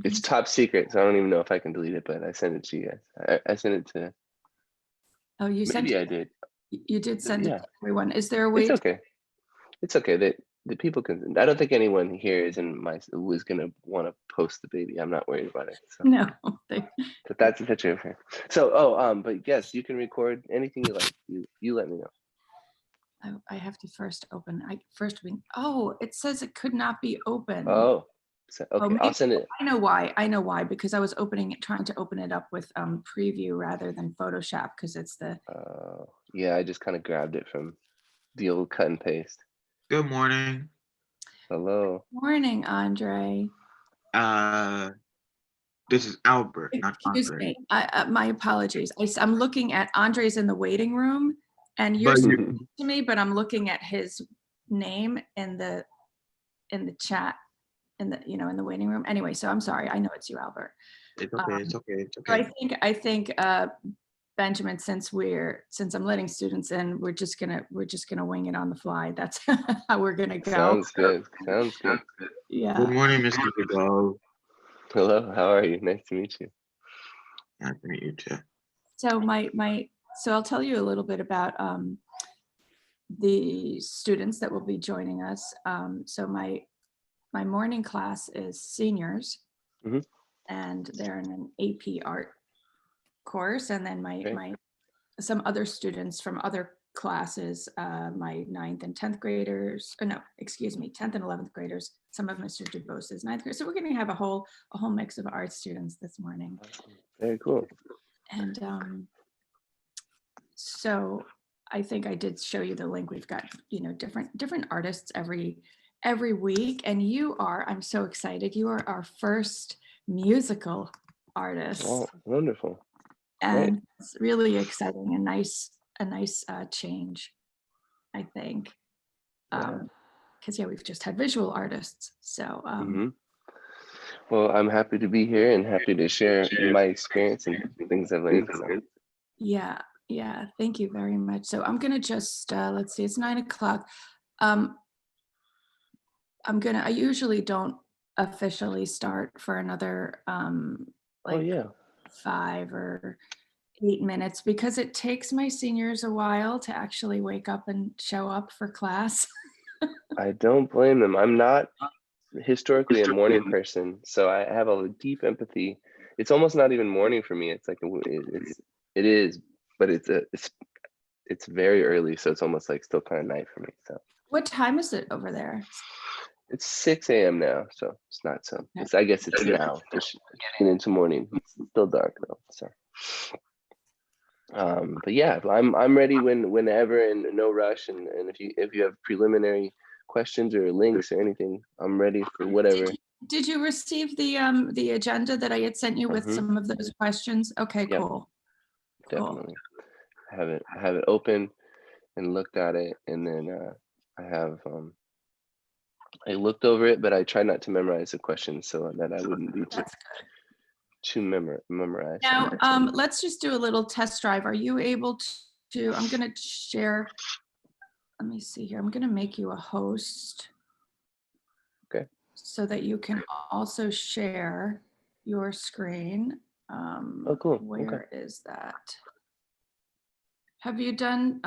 It's top secret, so I don't even know if I can delete it, but I sent it to you guys. I sent it to, Oh, you sent maybe it. I did. You did send it Yeah, to everyone. Is there a way it's okay. It's okay that the people can. I don't think anyone here is in my was gonna want to post the baby. I'm not worried about it. So, No, they, but that's a picture of her. So, but yes, you can record anything you like. You let me know. I have to first open. Oh, it says it could not be opened. Oh, so, Oh, okay. I'll maybe send it. I know why. I know why, because I was trying to open it up with preview rather than Photoshop, because it's the Yeah, I just kind of grabbed it from the old cut and paste. Good morning. Hello. morning, Andre. This is Albert, not Excuse Andre. me. My apologies. I'm looking at Andre's in the waiting room, and you're But speaking to me, but I'm looking at his name in the chat in the waiting room. Anyway, so I'm sorry. I know it's you, Albert. it's okay. It's okay. It's So okay. I think Benjamin, since I'm letting students in, we're just gonna wing it on the fly. That's how we're gonna go. Sounds good. Sounds good. Yeah. Good morning, Mr. Verdos. Hello. How are you? Nice to meet you. Nice to meet you too. So so I'll tell you a little bit about the students that will be joining us. So my morning class is seniors, Mhm. and they're in an AP art course, and then Great. some other students from other classes, my 9th and 10th graders, or no, excuse me, 10th and 11th graders, some of Mr. DuBose's 9th grade. So we're going to have a whole mix of art students this morning. Very cool. And so I think I did show you the link. We've got, different artists every week. And I'm so excited. You are our first musical artist. Oh, wonderful. And it's really exciting, a nice change, I think. Because we've just had visual artists. So Well, I'm happy to be here and happy to share my experience and things I've learned. So. Yeah, thank you very much. So I'm gonna just let's see, it's 9:00. I usually don't officially start for another Oh yeah. 5 or 8 minutes, because it takes my seniors a while to actually wake up and show up for class. I don't blame them. I'm not historically a morning person, so I have a deep empathy. It's almost not even morning for me. It's like it is, but it's very early, so it's almost like still kind of night for me. So What time is it over there? it's 6 a.m. now, so it's not so. I guess it's now just getting into morning. It's still dark though. So, but yeah, I'm ready whenever, and no rush. And if you have preliminary questions or links or anything, I'm ready for whatever. Did you receive the agenda that I had sent you with some of those questions? Okay, Yep. cool. Definitely. I have it open and looked at it, and then I looked over it, but I tried not to memorize the questions so that I wouldn't be too memorized. Now, let's just do a little test drive. Are you able to, I'm going to share, let me see here. I'm going to make you a host. Okay. So that you can also share your screen. Oh, cool. Where is that? Have you done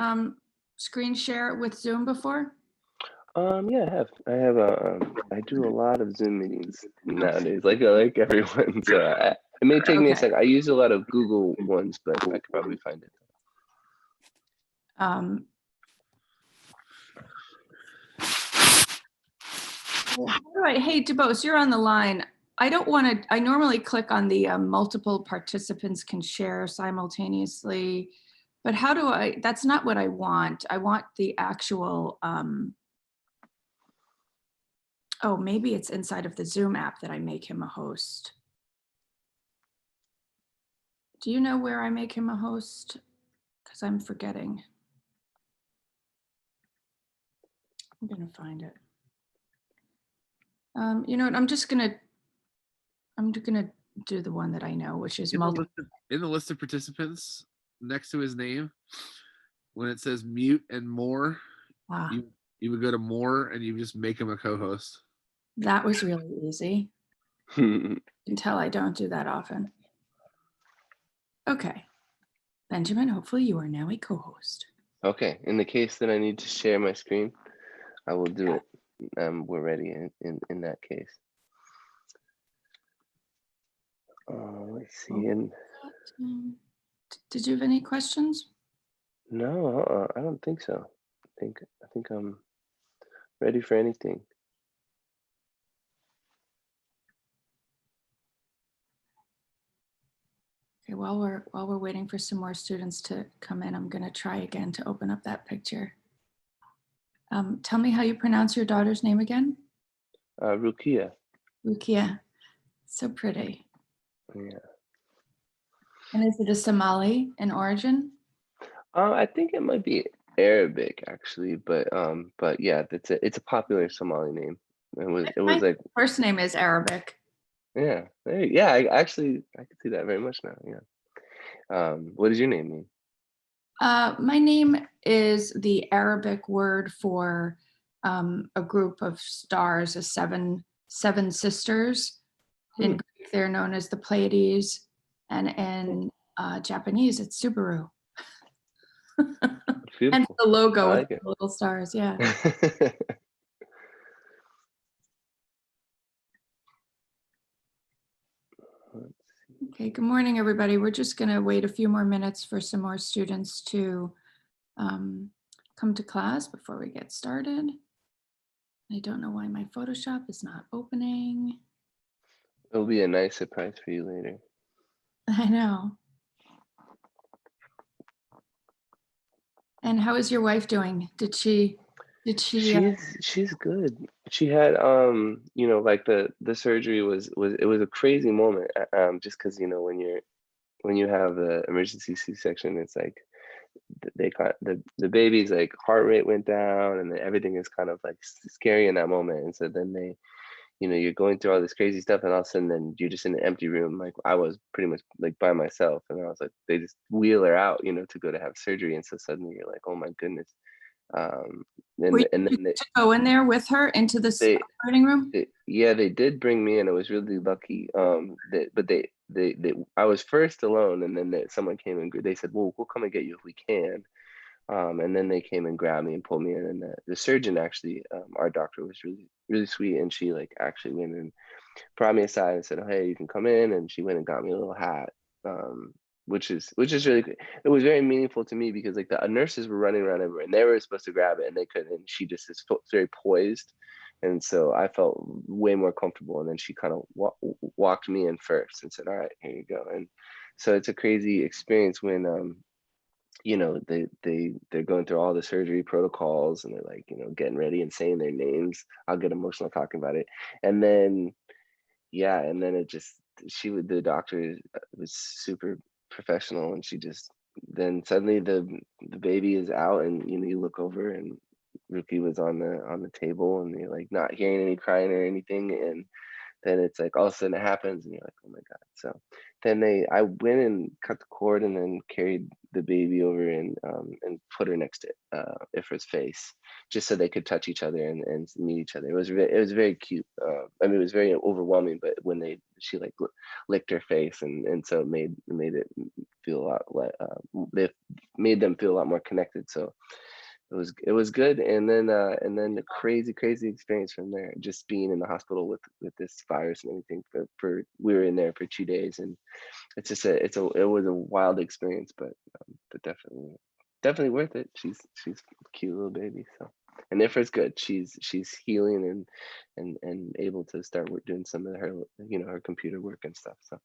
screen share with Zoom before? Yeah, I do a lot of Zoom meetings nowadays, like everyone. So it may take me a second. I use a lot of Google ones, but I could probably find it. Hey, DuBose, you're on the line. I normally click on the multiple participants can share simultaneously, but that's not what I want. I want the actual, oh, maybe it's inside of the Zoom app that I make him a host. Do you know where I make him a host? Because I'm forgetting. I'm gonna find it. You know what? I'm gonna do the one that I know, which is in the list of participants next to his name. When it says mute and more, you would go to more and you just make him a co-host. That was really easy. You can tell I don't do that often. Okay. Benjamin, hopefully you are now a co-host. Okay, in the case that I need to share my screen, I will do it. We're ready in that case. Let's see. And Did you have any questions? no, I don't think so. I think I'm ready for anything. Okay, while we're waiting for some more students to come in, I'm going to try again to open up that picture. Tell me how you pronounce your daughter's name again. Rukia. Rukia. So pretty. Yeah. And is it a Somali in origin? I think it might be Arabic actually, but yeah, it's a popular Somali name. It was My like first name is Arabic. yeah, I could see that very much now. Yeah. What does your name mean? My name is the Arabic word for a group of stars, seven sisters. In Greek, they're known as the Pleiades, and in Japanese, it's Subaru. And the logo with the little stars, yeah. Okay, good morning, everybody. We're just going to wait a few more minutes for some more students to come to class before we get started. I don't know why my Photoshop is not opening. It'll be a nice surprise for you later. I know. And how is your wife doing? Did she? She's good. She had like the surgery was a crazy moment. Just because when you have the emergency C-section, it's like they got the baby's like heart rate went down, and then everything is kind of like scary in that moment. And so then they, you're going through all this crazy stuff, and all of a sudden then you're just in an empty room. Like I was pretty much like by myself, and I was like, they just wheel her out, to go to have surgery, and so suddenly you're like, oh my goodness. Were you to go in there with her into the operating room? They did bring me in. I was really lucky. But I was first alone, and then someone came and they said, "Well, we'll come and get you if we can." And then they came and grabbed me and pulled me in. And the surgeon actually, our doctor was really really sweet, and she like actually went and brought me aside and said, "Oh, hey, you can come in." And she went and got me a little hat. Which is really good. It was very meaningful to me because like the nurses were running around everywhere, and they were supposed to grab it and they couldn't, and she just is very poised, and so I felt way more comfortable. And then she kind of walked me in first and said, "All right, here you go." And so it's a crazy experience when they're going through all the surgery protocols, and they're like getting ready and saying their names. I'll get emotional talking about it. And then it just, the doctor was super professional, and she just, then suddenly the baby is out, and you look over and Ruki was on the table, and you're like not hearing any crying or anything, and then it's like all of a sudden it happens, and you're like, oh my god. So then I went and cut the cord, and then carried the baby over and put her next to Ifra's face, just so they could touch each other and meet each other. It was very cute. I mean, it was very overwhelming, but when she like licked her face, and so it made it feel a lot they made them feel a lot more connected. So it was good. And then the crazy experience from there, just being in the hospital with this virus and everything for we were in there for 2 days, and it's just it was a wild experience, but definitely worth it. She's a cute little baby. So, and Ifra's good. She's healing and able to start doing some of her her computer work and stuff. So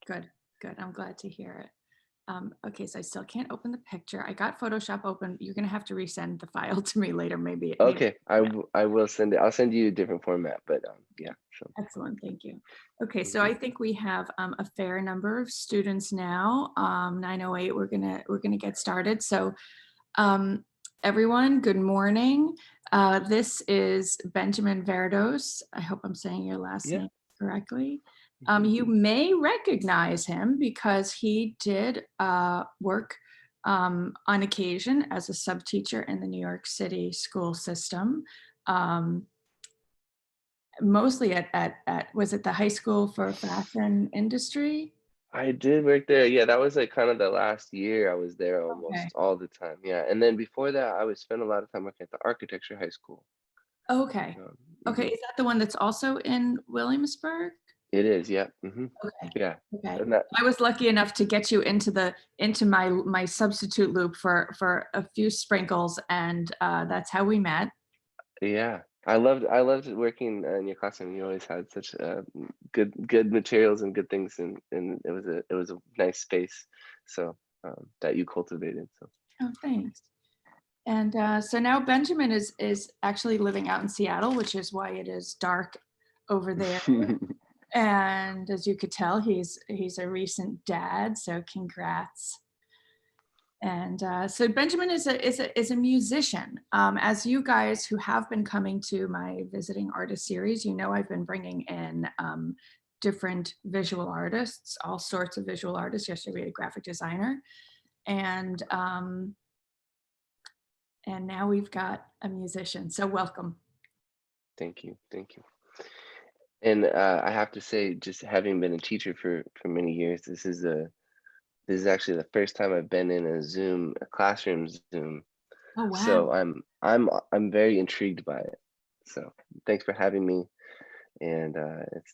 good. I'm glad to hear it. Okay, so I still can't open the picture. I got Photoshop open. You're gonna have to resend the file to me later, maybe. Okay, I will send it. I'll send you a different format, but yeah. So. Excellent, thank you. Okay, so I think we have a fair number of students now. 9:08. We're gonna get started. So, everyone, good morning. This is Benjamin Verdos. I hope I'm saying your last name correctly. You may recognize him because he did work on occasion as a subteacher in the New York City school system. mostly at was it the high school for fashion industry? I did work there. Yeah, that was like kind of the last year I was there Okay. almost all the time. Yeah, and then before that, I would spend a lot of time working at the architecture high school. Okay. Okay. Mhm. Is that the one that's also in Williamsburg? It is, yeah. Okay. Yeah, Okay. and that, I was lucky enough to get you into my substitute loop for a few sprinkles, and that's how we met. yeah, I loved working in your classroom. You always had such good materials and good things, and it was a nice space, so that you cultivated. So Oh, thanks. And so now Benjamin is actually living out in Seattle, which is why it is dark over there. And as you could tell, he's a recent dad, so congrats. And so Benjamin is a musician. As you guys who have been coming to my visiting artist series, you know I've been bringing in different visual artists, all sorts of visual artists. Yesterday we had a graphic designer, and now we've got a musician. So welcome. thank you, thank you. And I have to say, just having been a teacher for many years, this is actually the first time I've been in a classroom Zoom. Oh So wow! I'm very intrigued by it. So thanks for having me, and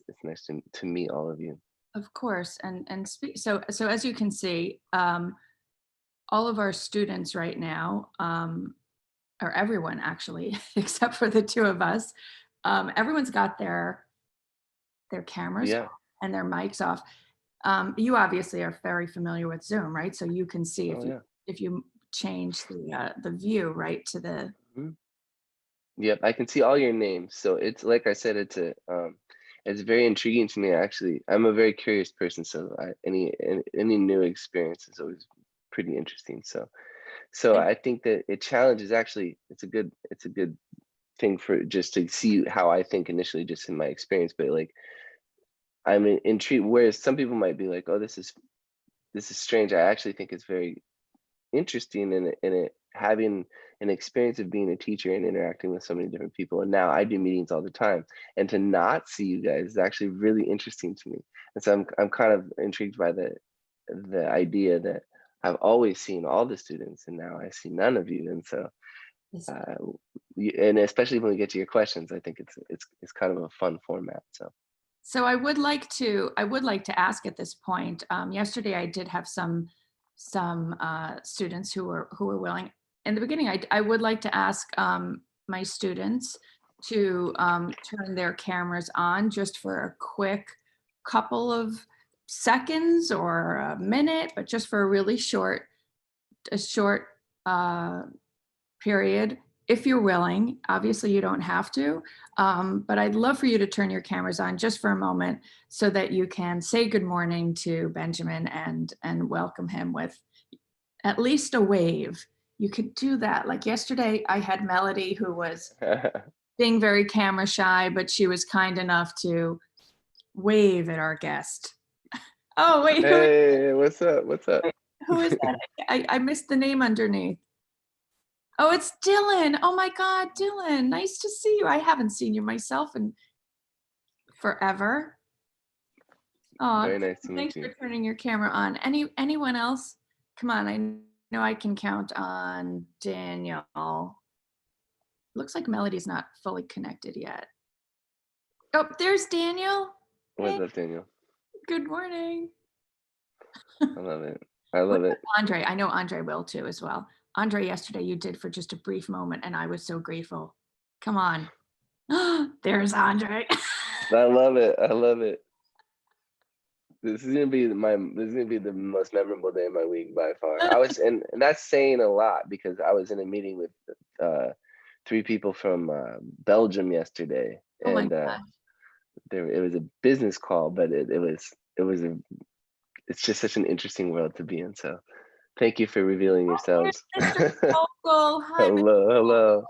it's nice to meet all of you. Of course, so as you can see, all of our students right now, or everyone actually, except for the two of us, everyone's got their cameras Yeah. off and their mics off. You obviously are very familiar with Zoom, right? So you can see Oh yeah. if you change the view right to the. Mhm. Yep, I can see all your names. So it's like I said, it's very intriguing to me. Actually, I'm a very curious person, so any new experience is always pretty interesting. So I think that it challenges. Actually, it's a good thing for just to see how I think initially, just in my experience. But like I'm intrigued. Whereas some people might be like, "Oh, this is strange." I actually think it's very interesting in it having an experience of being a teacher and interacting with so many different people. And now I do meetings all the time, and to not see you guys is actually really interesting to me. And so I'm kind of intrigued by the idea that I've always seen all the students, and now I see none of you. And so uh, and especially when we get to your questions, I think it's kind of a fun format. So I would like to ask at this point. Yesterday I did have some students who were willing. In the beginning, I would like to ask my students to turn their cameras on just for a quick couple of seconds or a minute, but just for a really short uh, period, if you're willing. Obviously, you don't have to, but I'd love for you to turn your cameras on just for a moment so that you can say good morning to Benjamin and welcome him with at least a wave. You could do that. Like yesterday, I had Melody who was being very camera shy, but she was kind enough to wave at our guest. Oh, wait, Hey, what's up? What's up? who is that? I missed the name underneath. Oh, it's Dylan. Oh my God, Dylan. Nice to see you. I haven't seen you myself in forever. Oh, Very nice to thanks meet you. for turning your camera on. Anyone else? Come on, I know I can count on Daniel. Looks like Melody's not fully connected yet. Oh, there's Daniel. What's Hey, up, Daniel? good morning. I love it. I What love it. about Andre? I know Andre will too as well. Andre, yesterday you did for just a brief moment, and I was so grateful. Come on. There's Andre. I love it. I love it. This is gonna be the most memorable day of my week by far. And that's saying a lot because I was in a meeting with three people from Belgium yesterday, Oh my and God. it was a business call, but it's just such an interesting world to be in. So thank you for revealing yourselves. Mr. Vogel. Hi, Mr. Hello, hello.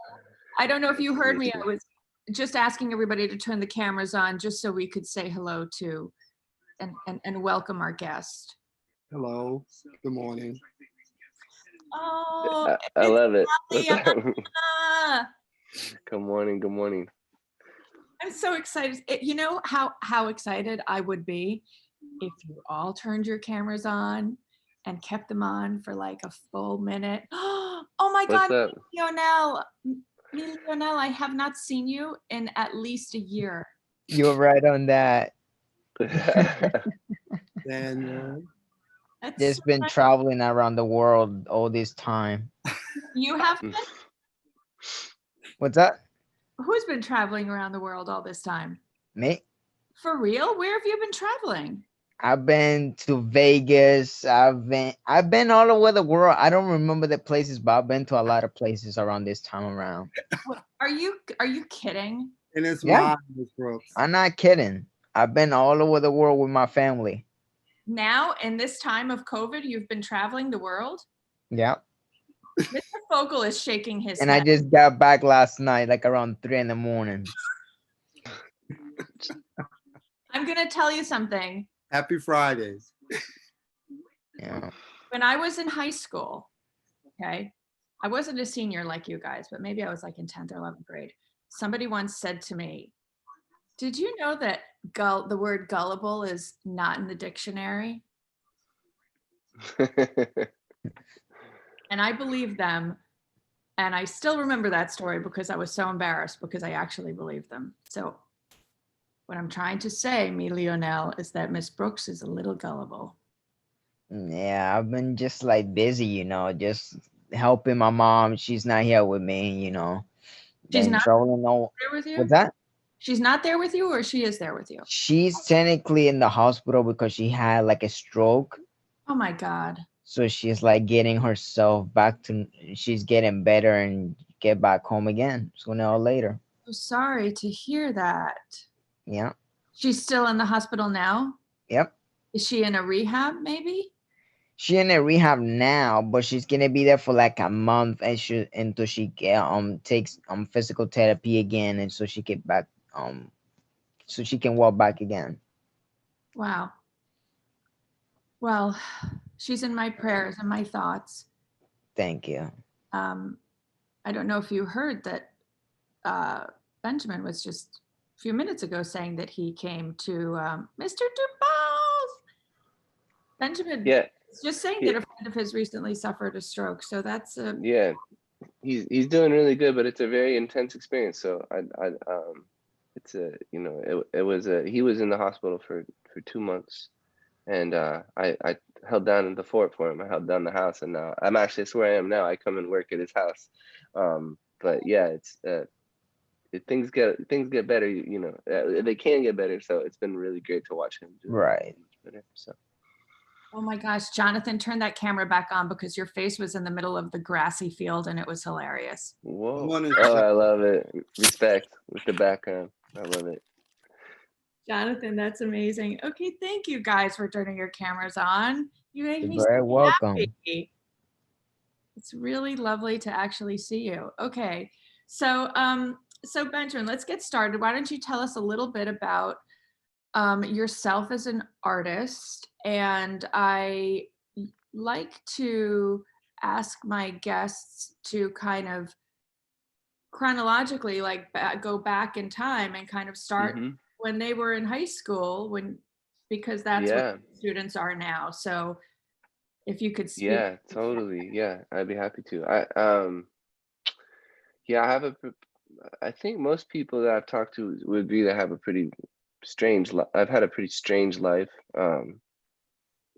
I don't know if you Nice to heard meet me. you. I was just asking everybody to turn the cameras on just so we could say hello to and welcome our guest. Hello, good morning. Oh, I it's love it. What's up? Liana. Good morning. Good morning. I'm so excited. You know how excited I would be if you all turned your cameras on and kept them on for like a full minute. Oh my What's God, up? Lionel, Lionel, I have not seen you in at least a year. You're right on that. Daniel, That's Just so been nice. traveling around the world all this time. You have been? What's that? Who's been traveling around the world all this time? Me? For real? Where have you been traveling? I've been to Vegas. I've been all over the world. I don't remember the places, but I've been to a lot of places around this time around. Are you kidding? and it's Yeah. mine, Ms. Brooks. I'm not kidding. I've been all over the world with my family. Now, in this time of COVID, you've been traveling the world? Yeah. Mr. Fogel is shaking his And I head. just got back last night, like around 3 in the morning. I'm going to tell you something. Happy Fridays. Yeah. When I was in high school, okay, I wasn't a senior like you guys, but maybe I was like in 10th or 11th grade. Somebody once said to me, did you know that the word gullible is not in the dictionary? And I believed them. And I still remember that story because I was so embarrassed because I actually believed them. So what I'm trying to say, me Lionel, is that Miss Brooks is a little gullible. Yeah, I've been just like busy, just helping my mom. She's not here with me, She's Been not traveling all. there with you? What's that? She's not there with you, or she is there with you? She's technically in the hospital because she had like a stroke. Oh my God. So she's like getting herself back to, she's getting better and get back home again sooner or later. So sorry to hear that. Yeah. She's still in the hospital now? Yep. Is she in a rehab maybe? She in a rehab now, but she's gonna be there for like a month and until she takes physical therapy again, and so she get back so she can walk back again. Wow. Well, she's in my prayers and my thoughts. Thank you. I don't know if you heard that Benjamin was just a few minutes ago saying that he came to Mr. Dubose. Benjamin was just saying that a friend of his recently suffered a stroke. So that's yeah, he's doing really good, but it's a very intense experience. So it's a it was he was in the hospital for 2 months, and I held down the fort for him. I held down the house, and now that's where I am now. I come and work at his house. But yeah, it's things get better. They can get better. So it's been really great to watch him do Right. better. So. oh my gosh, Jonathan, turn that camera back on because your face was in the middle of the grassy field and it was hilarious. Whoa! Morning, Oh, I love it. Respect with the background. I love it. Jonathan, that's amazing. Okay, thank you guys for turning your cameras on. You made me You're very so welcome. happy. It's really lovely to actually see you. Okay, so so Benjamin, let's get started. Why don't you tell us a little bit about yourself as an artist? And I like to ask my guests to kind of chronologically go back in time and kind of start when they were in high school, because that's what students are now. So if you could speak. Yeah, totally. Yeah, I'd be happy to. I think most people that I've talked to would agree that I have a pretty strange I've had a pretty strange life.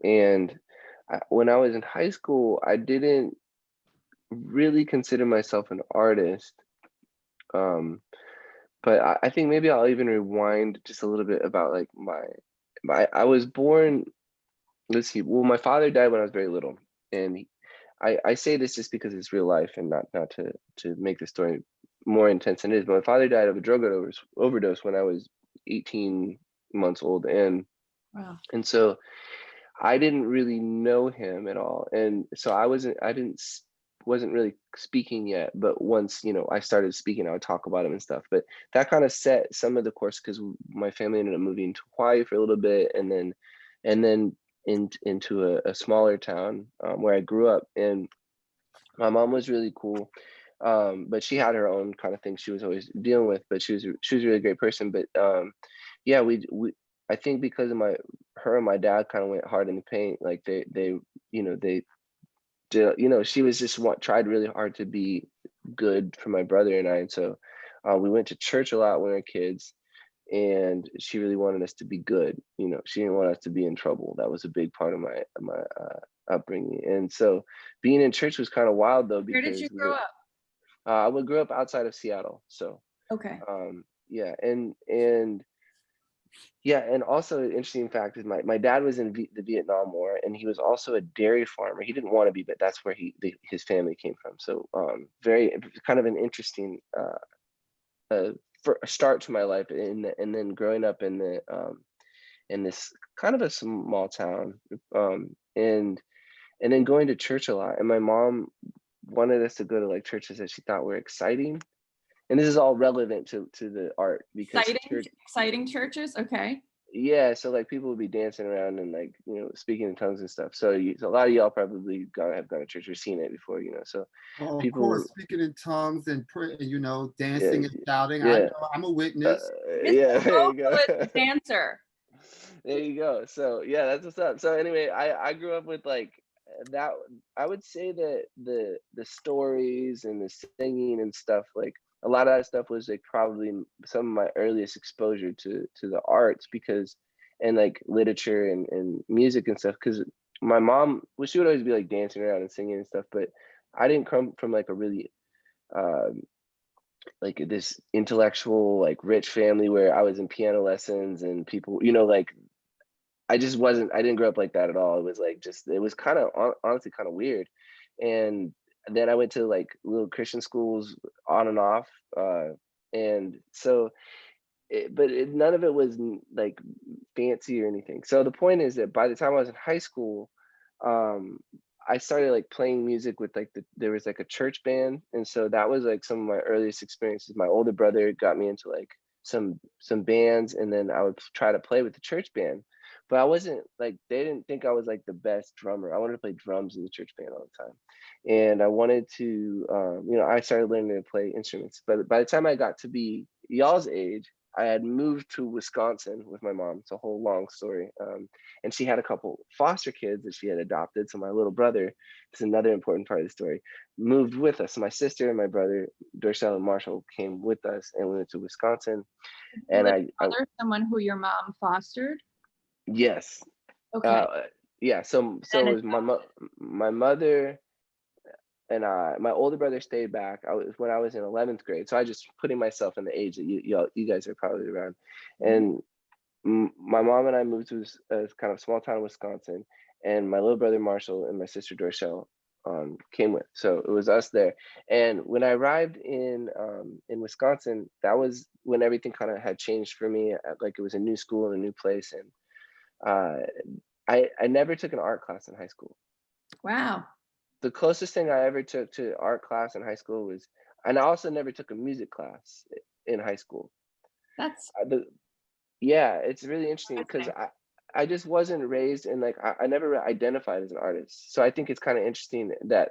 And when I was in high school, I didn't really consider myself an artist. But I think maybe I'll even rewind just a little bit about like I was born, let's see, well, my father died when I was very little. And I say this just because it's real life and not to make the story more intense than it is. But my father died of a drug overdose when I was 18 months old. And Wow. and so I didn't really know him at all. And so I wasn't really speaking yet, but once I started speaking, I would talk about him and stuff. But that kind of set some of the course because my family ended up moving to Hawaii for a little bit, and then into a smaller town where I grew up. And my mom was really cool. But she had her own kind of thing she was always dealing with, but she was a really great person. But yeah, we I think because of her and my dad kind of went hard in the paint, like they they did, she was just tried really hard to be good for my brother and I. And so we went to church a lot when we were kids, and she really wanted us to be good. She didn't want us to be in trouble. That was a big part of my upbringing. And so being in church was kind of wild though, Where did because you grow up? I would grow up outside of Seattle. So Okay. yeah, and yeah, and also an interesting fact is my dad was in the Vietnam War, and he was also a dairy farmer. He didn't want to be, but that's where his family came from. So very kind of an interesting for a start to my life, and then growing up in this kind of a small town, and then going to church a lot. And my mom wanted us to go to like churches that she thought were exciting, and this is all relevant to the art because Exciting churches. Okay. yeah, so like people would be dancing around and like speaking in tongues and stuff. So, so a lot of y'all probably have gone to church or seen it before, so Oh, of people course, speaking in tongues and yeah, dancing and shouting. I yeah, know, I'm a witness. yeah, there you Also go. a dancer. There you go. So yeah, that's what's up. So anyway, I grew up with like that. I would say that the stories and the singing and stuff, like a lot of that stuff was like probably some of my earliest exposure to the arts, because and like literature and music and stuff, because my mom, well, she would always be like dancing around and singing and stuff, but I didn't come from like a really like this intellectual, like rich family where I was in piano lessons and people, like I just wasn't, I didn't grow up like that at all. It was like it was kind of honestly kind of weird. And then I went to like little Christian schools on and off. And so, none of it was like fancy or anything. So the point is that by the time I was in high school, um, I started like playing music with like there was like a church band. And so that was like some of my earliest experiences. My older brother got me into like some bands, and then I would try to play with the church band. But I wasn't like, they didn't think I was like the best drummer. I wanted to play drums in the church band all the time. And I wanted to, I started learning to play instruments. But by the time I got to be y'all's age, I had moved to Wisconsin with my mom. It's a whole long story. And she had a couple foster kids that she had adopted. So my little brother, it's another important part of the story, moved with us. So my sister and my brother, Dorcel and Marshall, came with us, and we went to Wisconsin. And someone who your mom fostered? Yes. Okay. Yeah. So it was my mother and my older brother stayed back. When I was in 11th grade. So I just putting myself in the age that you guys are probably around. And my mom and I moved to a kind of small town in Wisconsin, and my little brother Marshall and my sister Dorcel came with. So it was us there. And when I arrived in Wisconsin, that was when everything kind of had changed for me. Like it was a new school and a new place, and I never took an art class in high school. Wow. The closest thing I ever took to art class in high school was, and I also never took a music class in high school. That's yeah, it's really interesting because I just wasn't raised in like I never identified as an artist. So I think it's kind of interesting that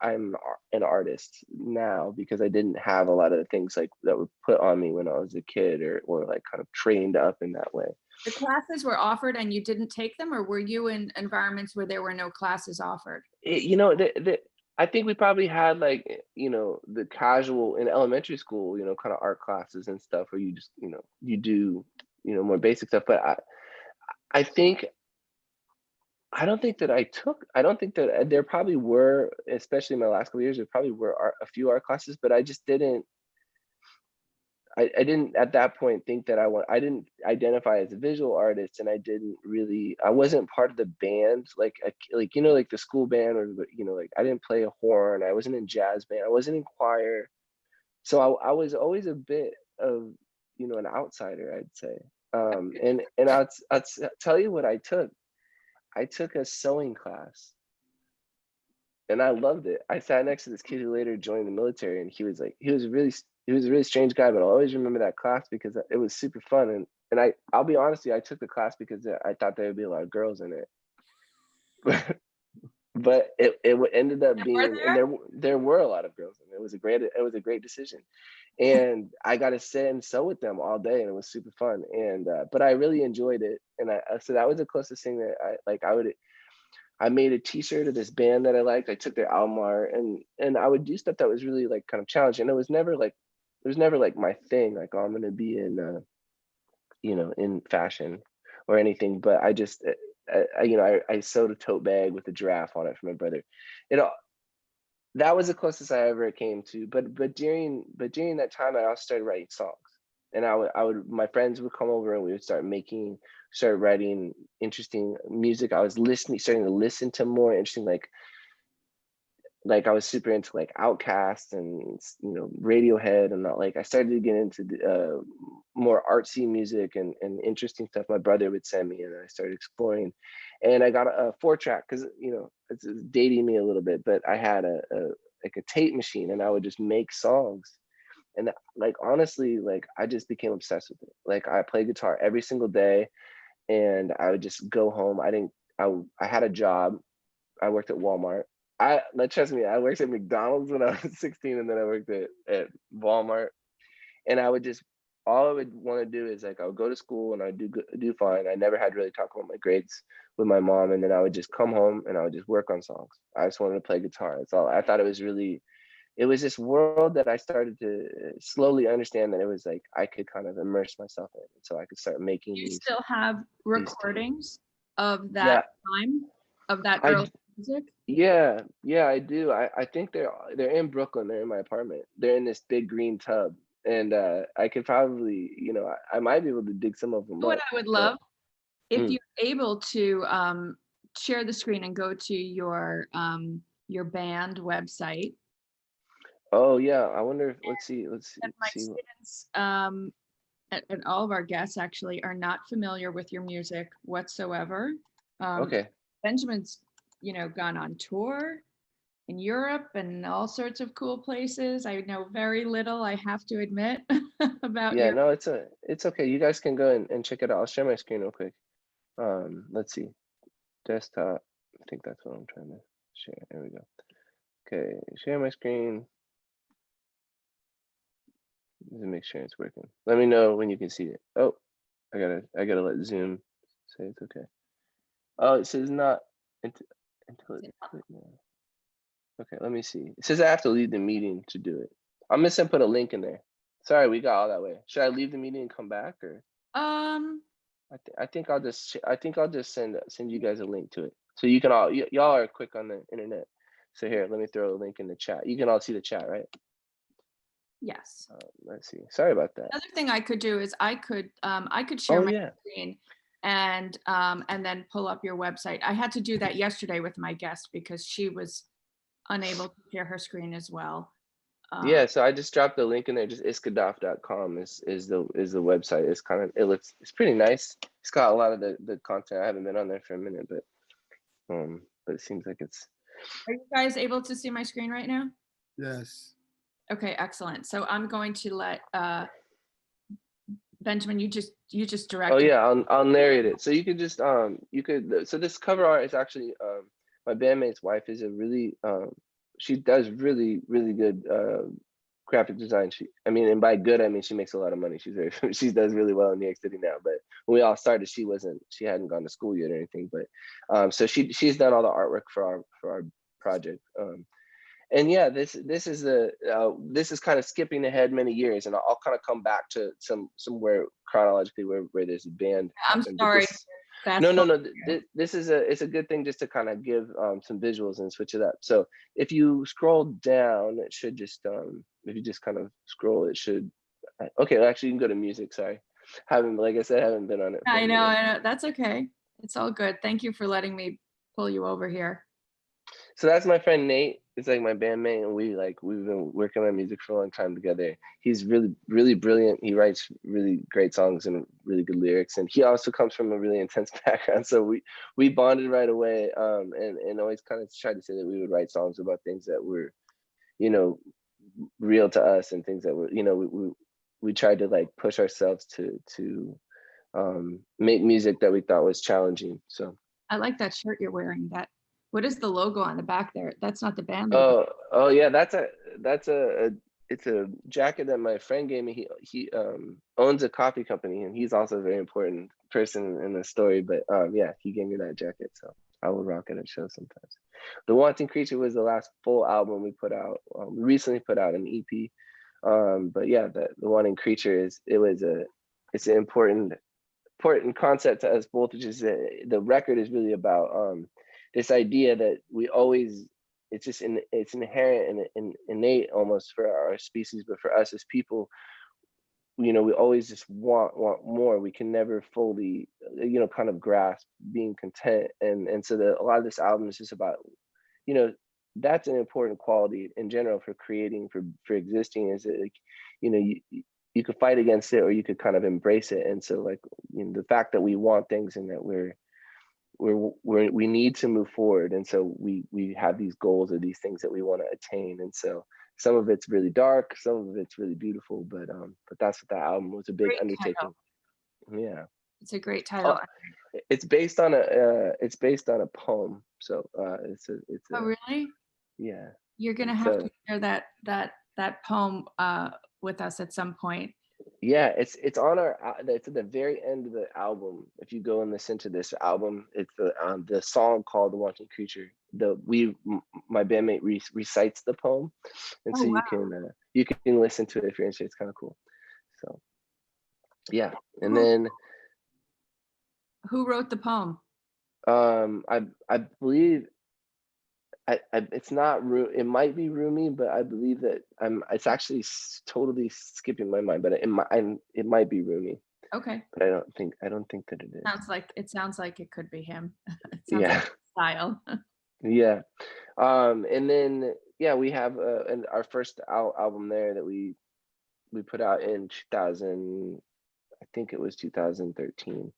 I'm an artist now because I didn't have a lot of the things like that were put on me when I was a kid or like kind of trained up in that way. The classes were offered and you didn't take them, or were you in environments where there were no classes offered? I think we probably had like, the casual in elementary school, kind of art classes and stuff where you just, you do, more basic stuff. But I think, I don't think that there probably were, especially in my last couple of years, there probably were a few art classes, but I just didn't, I didn't at that point think that I didn't identify as a visual artist, and I wasn't part of the band, like the school band, or like I didn't play a horn, I wasn't in jazz band, I wasn't in choir. So I was always a bit of, an outsider, I'd say. And I'll tell you what I took. I took a sewing class. And I loved it. I sat next to this kid who later joined the military, and he was a really strange guy, but I'll always remember that class because it was super fun. And I'll be honest with you, I took the class because I thought there would be a lot of girls in it. but it ended up Were being, and there were a lot of girls, and it was a great decision. And I got to sit and sew with them all day, and it was super fun. And but I really enjoyed it, and so that was the closest thing that I made a T-shirt of this band that I liked. I took their album art, and I would do stuff that was really like kind of challenging. It was never like my thing. Like, oh, I'm gonna be in in fashion or anything. But I just I sewed a tote bag with a giraffe on it for my brother. That was the closest I ever came to. But during that time, I also started writing songs, and I would my friends would come over and we would start writing interesting music. I was starting to listen to more interesting, like I was super into like Outkast and Radiohead, and like I started to get into more artsy music and interesting stuff my brother would send me, and I started exploring. And I got a 4-track because it's dating me a little bit, but I had a tape machine, and I would just make songs. And like honestly, like I just became obsessed with it. Like I played guitar every single day, and I would just go home. I had a job. I worked at Walmart. Trust me, I worked at McDonald's when I was 16, and then I worked at Walmart. And all I would want to do is like I would go to school and I would do fine. I never had really talk about my grades with my mom, and then I would just come home and I would just work on songs. I just wanted to play guitar. That's all. I thought it was this world that I started to slowly understand that it was like I could kind of immerse myself in, so I could start making. Do you still have recordings of Yeah. that time, of that early music? Yeah, I do. I think they're in Brooklyn. They're in my apartment. They're in this big green tub, and I could probably, I might be able to dig some of them What up. I would love, if Mm. you're able to share the screen and go to your band website. Oh yeah, I wonder if let's see. And my students and all of our guests actually are not familiar with your music whatsoever. Okay. Benjamin's, gone on tour in Europe and all sorts of cool places. I know very little, I have to admit, about Yeah, your. no, it's okay. You guys can go and check it out. I'll share my screen real quick. Let's see. Desktop. I think that's what I'm trying to share. There we go. Okay, share my screen. Let me make sure it's working. Let me know when you can see it. Oh, I gotta let Zoom say it's okay. Oh, it says not until it's quit now. Okay, let me see. It says I have to leave the meeting to do it. I'm just gonna put a link in there. Sorry, we got all that way. Should I leave the meeting and come back, or? I think I'll just send you guys a link to it, so you can all y'all are quick on the internet. So here, let me throw a link in the chat. You can all see the chat, right? Yes. Let's see. Sorry about that. Another thing I could do is I could share my yeah. screen and then pull up your website. I had to do that yesterday with my guest because she was unable to share her screen as well. Yeah, so I just dropped the link in there. Just iskadaf.com is the website. It's pretty nice. It's got a lot of the content. I haven't been on there for a minute, but it seems like it's. Are you guys able to see my screen right now? Yes. Okay, excellent. So I'm going to let Benjamin, you just direct. Oh yeah, I'll narrate it. So you could just so this cover art is actually my bandmate's wife is a really she does really good graphic design. And by good I mean she makes a lot of money. She does really well in New York City now. But when we all started, she hadn't gone to school yet or anything. But so she's done all the artwork for our project. And yeah, this is kind of skipping ahead many years, and I'll kind of come back to somewhere chronologically where there's a band. I'm sorry. No. It's a good thing just to kind of give some visuals and switch it up. So if you scroll down, it should just if you just kind of scroll, it should. Okay, well, actually, you can go to music. Sorry, like I said, haven't been on it. I know. That's okay. It's all good. Thank you for letting me pull you over here. So that's my friend Nate. It's like my bandmate, and we've been working on music for a long time together. He's really brilliant. He writes really great songs and really good lyrics, and he also comes from a really intense background. So we bonded right away, and always kind of tried to say that we would write songs about things that were, real to us, and things that were, we tried to like push ourselves to make music that we thought was challenging. So I like that shirt you're wearing. What is the logo on the back there? That's not the band logo. Oh yeah, that's a it's a jacket that my friend gave me. He owns a coffee company, and he's also a very important person in the story. But yeah, he gave me that jacket, so I will rock it at shows sometimes. The Wanting Creature was the last full album we put out. We recently put out an EP. But yeah, the Wanting Creature it's an important concept to us both, which is that the record is really about this idea that we always, it's just it's inherent and innate almost for our species, but for us as people, we always just want more. We can never fully kind of grasp being content, and so a lot of this album is just about, that's an important quality in general for creating, for existing, is that, like, you could fight against it or you could kind of embrace it. And so, like, the fact that we want things and that we need to move forward, and so we have these goals or these things that we want to attain. And so some of it's really dark, some of it's really beautiful, but that's what that album was, a big Great undertaking. title. Yeah, It's a great title. it's based on a poem, so it's Oh, really? yeah. You're gonna have to share that poem with us at some point. Yeah, it's on it's at the very end of the album. If you go and listen to this album, it's the song called "The Wanting Creature." My bandmate recites the poem, and so wow. you can listen to it if you're interested. It's kind of cool. So yeah, and Who- then Who wrote the poem? I believe it's not it might be Rumi, but I believe that it's actually totally skipping my mind, but it might be Rumi. Okay. But I don't think that it is. Sounds like it could be him. It sounds Yeah. like his style. Yeah. And then yeah, we have our first album there that we put out in 2000, I think it was 2013.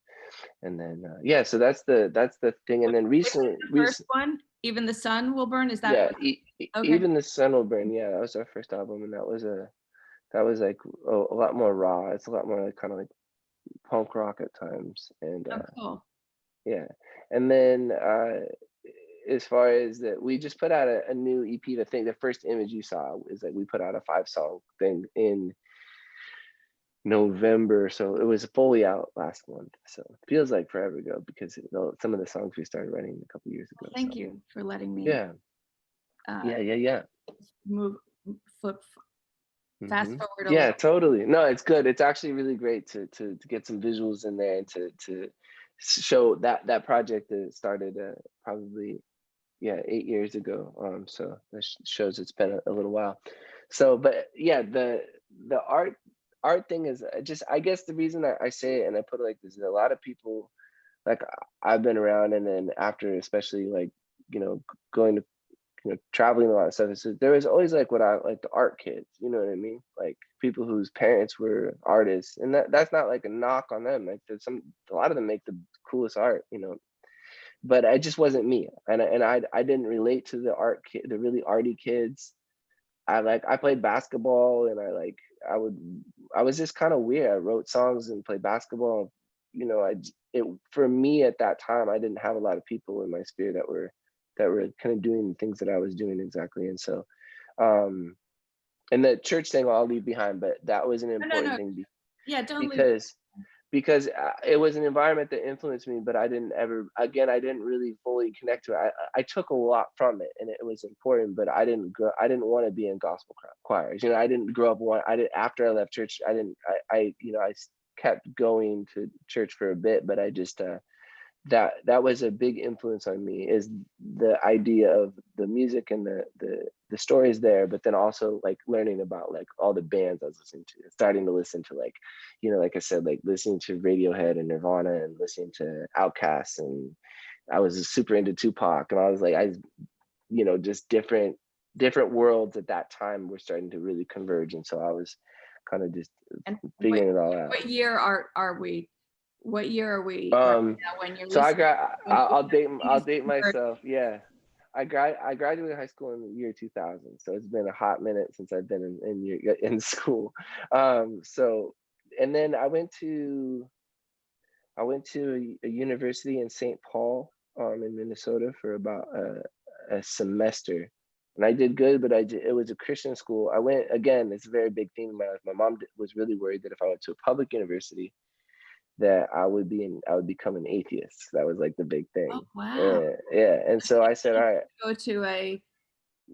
And then yeah, so that's the thing. And then recently, First one, Even the Sun Will Burn, is that? Yeah, okay. Even the Sun Will Burn. Yeah, that was our first album, and that was like a lot more raw. It's a lot more like kind of like punk rock at times. And Cool. yeah, and then as far as that, we just put out a new EP. I think the first image you saw is that we put out a 5-song thing in November, so it was fully out last month. So it feels like forever ago because some of the songs we started writing a couple years ago. Thank you for letting me. Yeah. Yeah. Flip fast forward. Yeah, totally. No, it's good. It's actually really great to get some visuals in there and to show that project that started probably 8 years ago. So that shows it's been a little while. So, but yeah, the art thing is just, I guess the reason I say it and I put it like this is a lot of people, like, I've been around, and then after, especially like, going to, traveling a lot of stuff, so there was always like what I like, the art kids, you know what I mean? Like people whose parents were artists, and that's not like a knock on them. Like a lot of them make the coolest art, but I just wasn't me. And I didn't relate to the really arty kids. I played basketball, and I was just kind of weird. I wrote songs and played basketball. For me at that time, I didn't have a lot of people in my sphere that were kind of doing the things that I was doing exactly. And so, and the church thing I'll leave behind, but that was an important thing. Yeah, don't because it was an environment that influenced me, but I didn't really fully connect to it. I took a lot from it, and it was important, but I didn't want to be in gospel choirs. I didn't grow up after I left church. I kept going to church for a bit, but I just that was a big influence on me, is the idea of the music and the stories there, but then also like learning about like all the bands I was listening to, starting to listen to like, like I said, like listening to Radiohead and Nirvana and listening to Outkast, and I was super into Tupac, and I was like, just different worlds at that time were starting to really converge, and so I was kind of just figuring it all out. What year are we? What year are we? When you're so I'll date myself. myself. Yeah, I graduated high school in the year 2000, so it's been a hot minute since I've been in school. So, and then I went to a university in St. Paul, farm in Minnesota for about a semester, and I did good, but it was a Christian school. I went again. It's a very big theme in my life. My mom was really worried that if I went to a public university, that I would become an atheist. That was like the big thing. Oh, wow. Yeah, and so I said, all right, Go to a,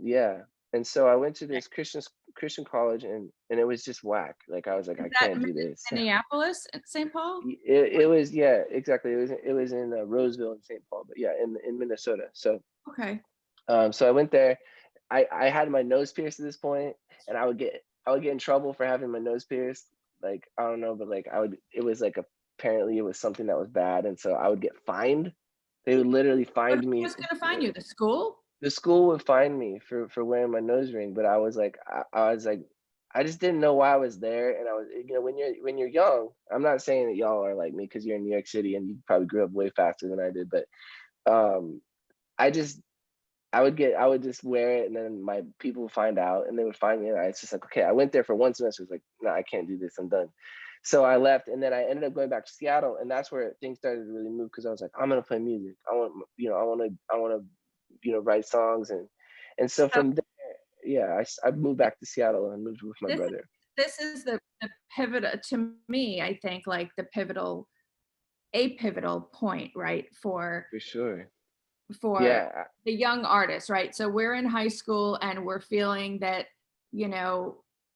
yeah. And so I went to this Christian college, and it was just whack. Like I was like, is I that can't do this. Minneapolis and St. Paul? It was, yeah, exactly. It was in Roseville and St. Paul, but yeah, in Minnesota. So Okay. so I went there. I had my nose pierced at this point, and I would get in trouble for having my nose pierced. Like I don't know, but like it was like apparently it was something that was bad, and so I would get fined. They would literally find Who me. was going to find you? The school? The school would find me for wearing my nose ring, but I was like, I was like, I just didn't know why I was there. And I was, when you're young, I'm not saying that y'all are like me because you're in New York City and you probably grew up way faster than I did, but I just, I would just wear it, and then my people would find out, and they would find me, and it's just like, okay, I went there for one semester. It's like, no, I can't do this. I'm done. So I left, and then I ended up going back to Seattle, and that's where things started to really move because I was like, I'm gonna play music. I want to write songs, and so from there, yeah, I moved back to Seattle and moved with my brother. This is the pivot to me, I think, like a pivotal point, right? For sure. The young artists, right? So we're in high school and we're feeling that,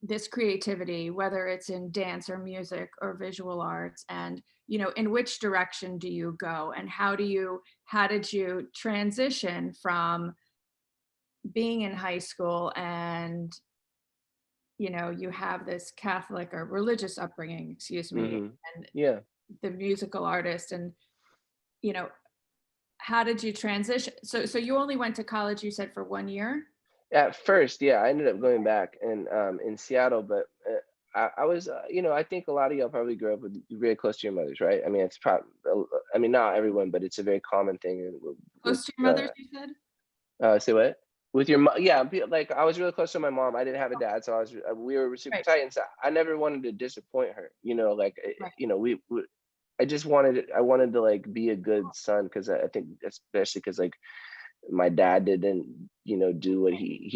this creativity, whether it's in dance or music or visual arts, and in which direction do you go, and how did you transition from being in high school and you have this Catholic or religious upbringing, excuse me, and the musical artist, and how did you transition? So you only went to college, you said, for 1 year? At first, yeah, I ended up going back and in Seattle, but I was, I think a lot of y'all probably grew up with very close to your mothers, right? I mean, it's probably, I mean, not everyone, but it's a very common thing. Close to your mothers, you said? Say what? With your mom? Yeah, like I was really close to my mom. I didn't have a dad, so we were super tight, and so I never wanted to disappoint her. Like we I wanted to like be a good son, because I think especially because like my dad didn't do what he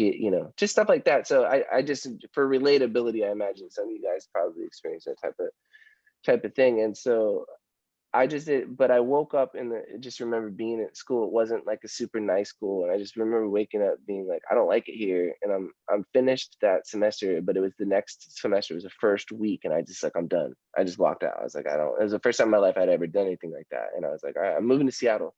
just stuff like that. So I just, for relatability, I imagine some of you guys probably experience that type of thing. And so I just did, but I woke up just remember being at school. It wasn't like a super nice school, and I just remember waking up being like, I don't like it here. And I'm finished that semester, but it was the next semester. It was the first week, and I just like, I'm done. I just walked out. I was like, it was the first time in my life I'd ever done anything like that. And I was like, all right, I'm moving to Seattle.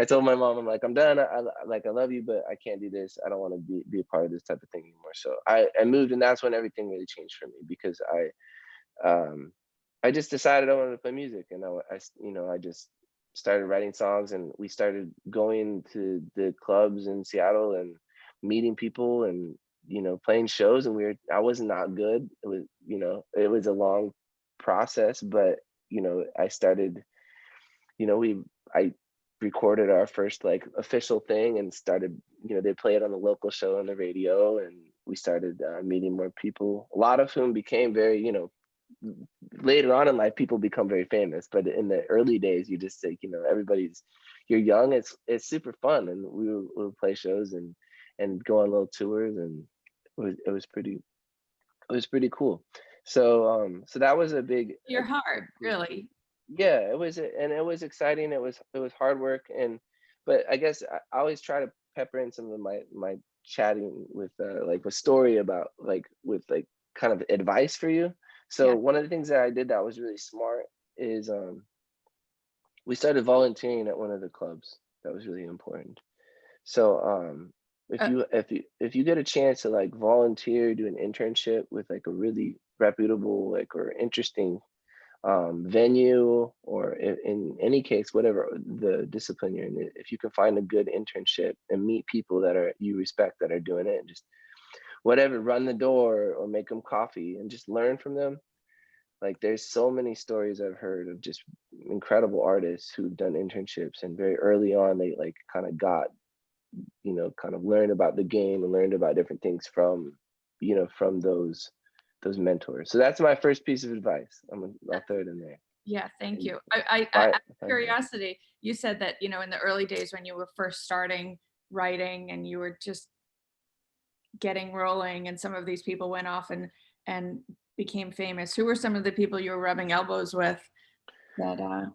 I told my mom, I'm like, I'm done. I love you, but I can't do this. I don't want to be a part of this type of thing anymore. So I moved, and that's when everything really changed for me, because I just decided I wanted to play music, and I just started writing songs, and we started going to the clubs in Seattle and meeting people, and playing shows, and I was not good. It was it was a long process, but I started, I recorded our first like official thing and started, they play it on the local show on the radio, and we started meeting more people, a lot of whom became very, later on in life, people become very famous, but in the early days, you just think, you're young, it's super fun, and we would play shows and go on little tours, and it was pretty cool. So that was a big, your heart, really. Yeah, it was exciting. It was hard work, but I guess I always try to pepper in some of my chatting with like a story about like with like kind of advice for you. So one of the things that I did that was really smart is we started volunteering at one of the clubs. That was really important. So if you get a chance to like volunteer, do an internship with like a really reputable like or interesting venue, or in any case, whatever the discipline you're in, if you can find a good internship and meet people that you respect that are doing it, and just whatever, run the door or make them coffee and just learn from them. Like there's so many stories I've heard of just incredible artists who've done internships, and very early on they like kind of got, kind of learned about the game and learned about different things from those mentors. So that's my first piece of advice. I'll throw it in there. Yeah, thank you. I curiosity, you said that, you know, in the early days when you were first starting writing and you were just getting rolling, and some of these people went off and became famous. Who were some of the people you were rubbing elbows with that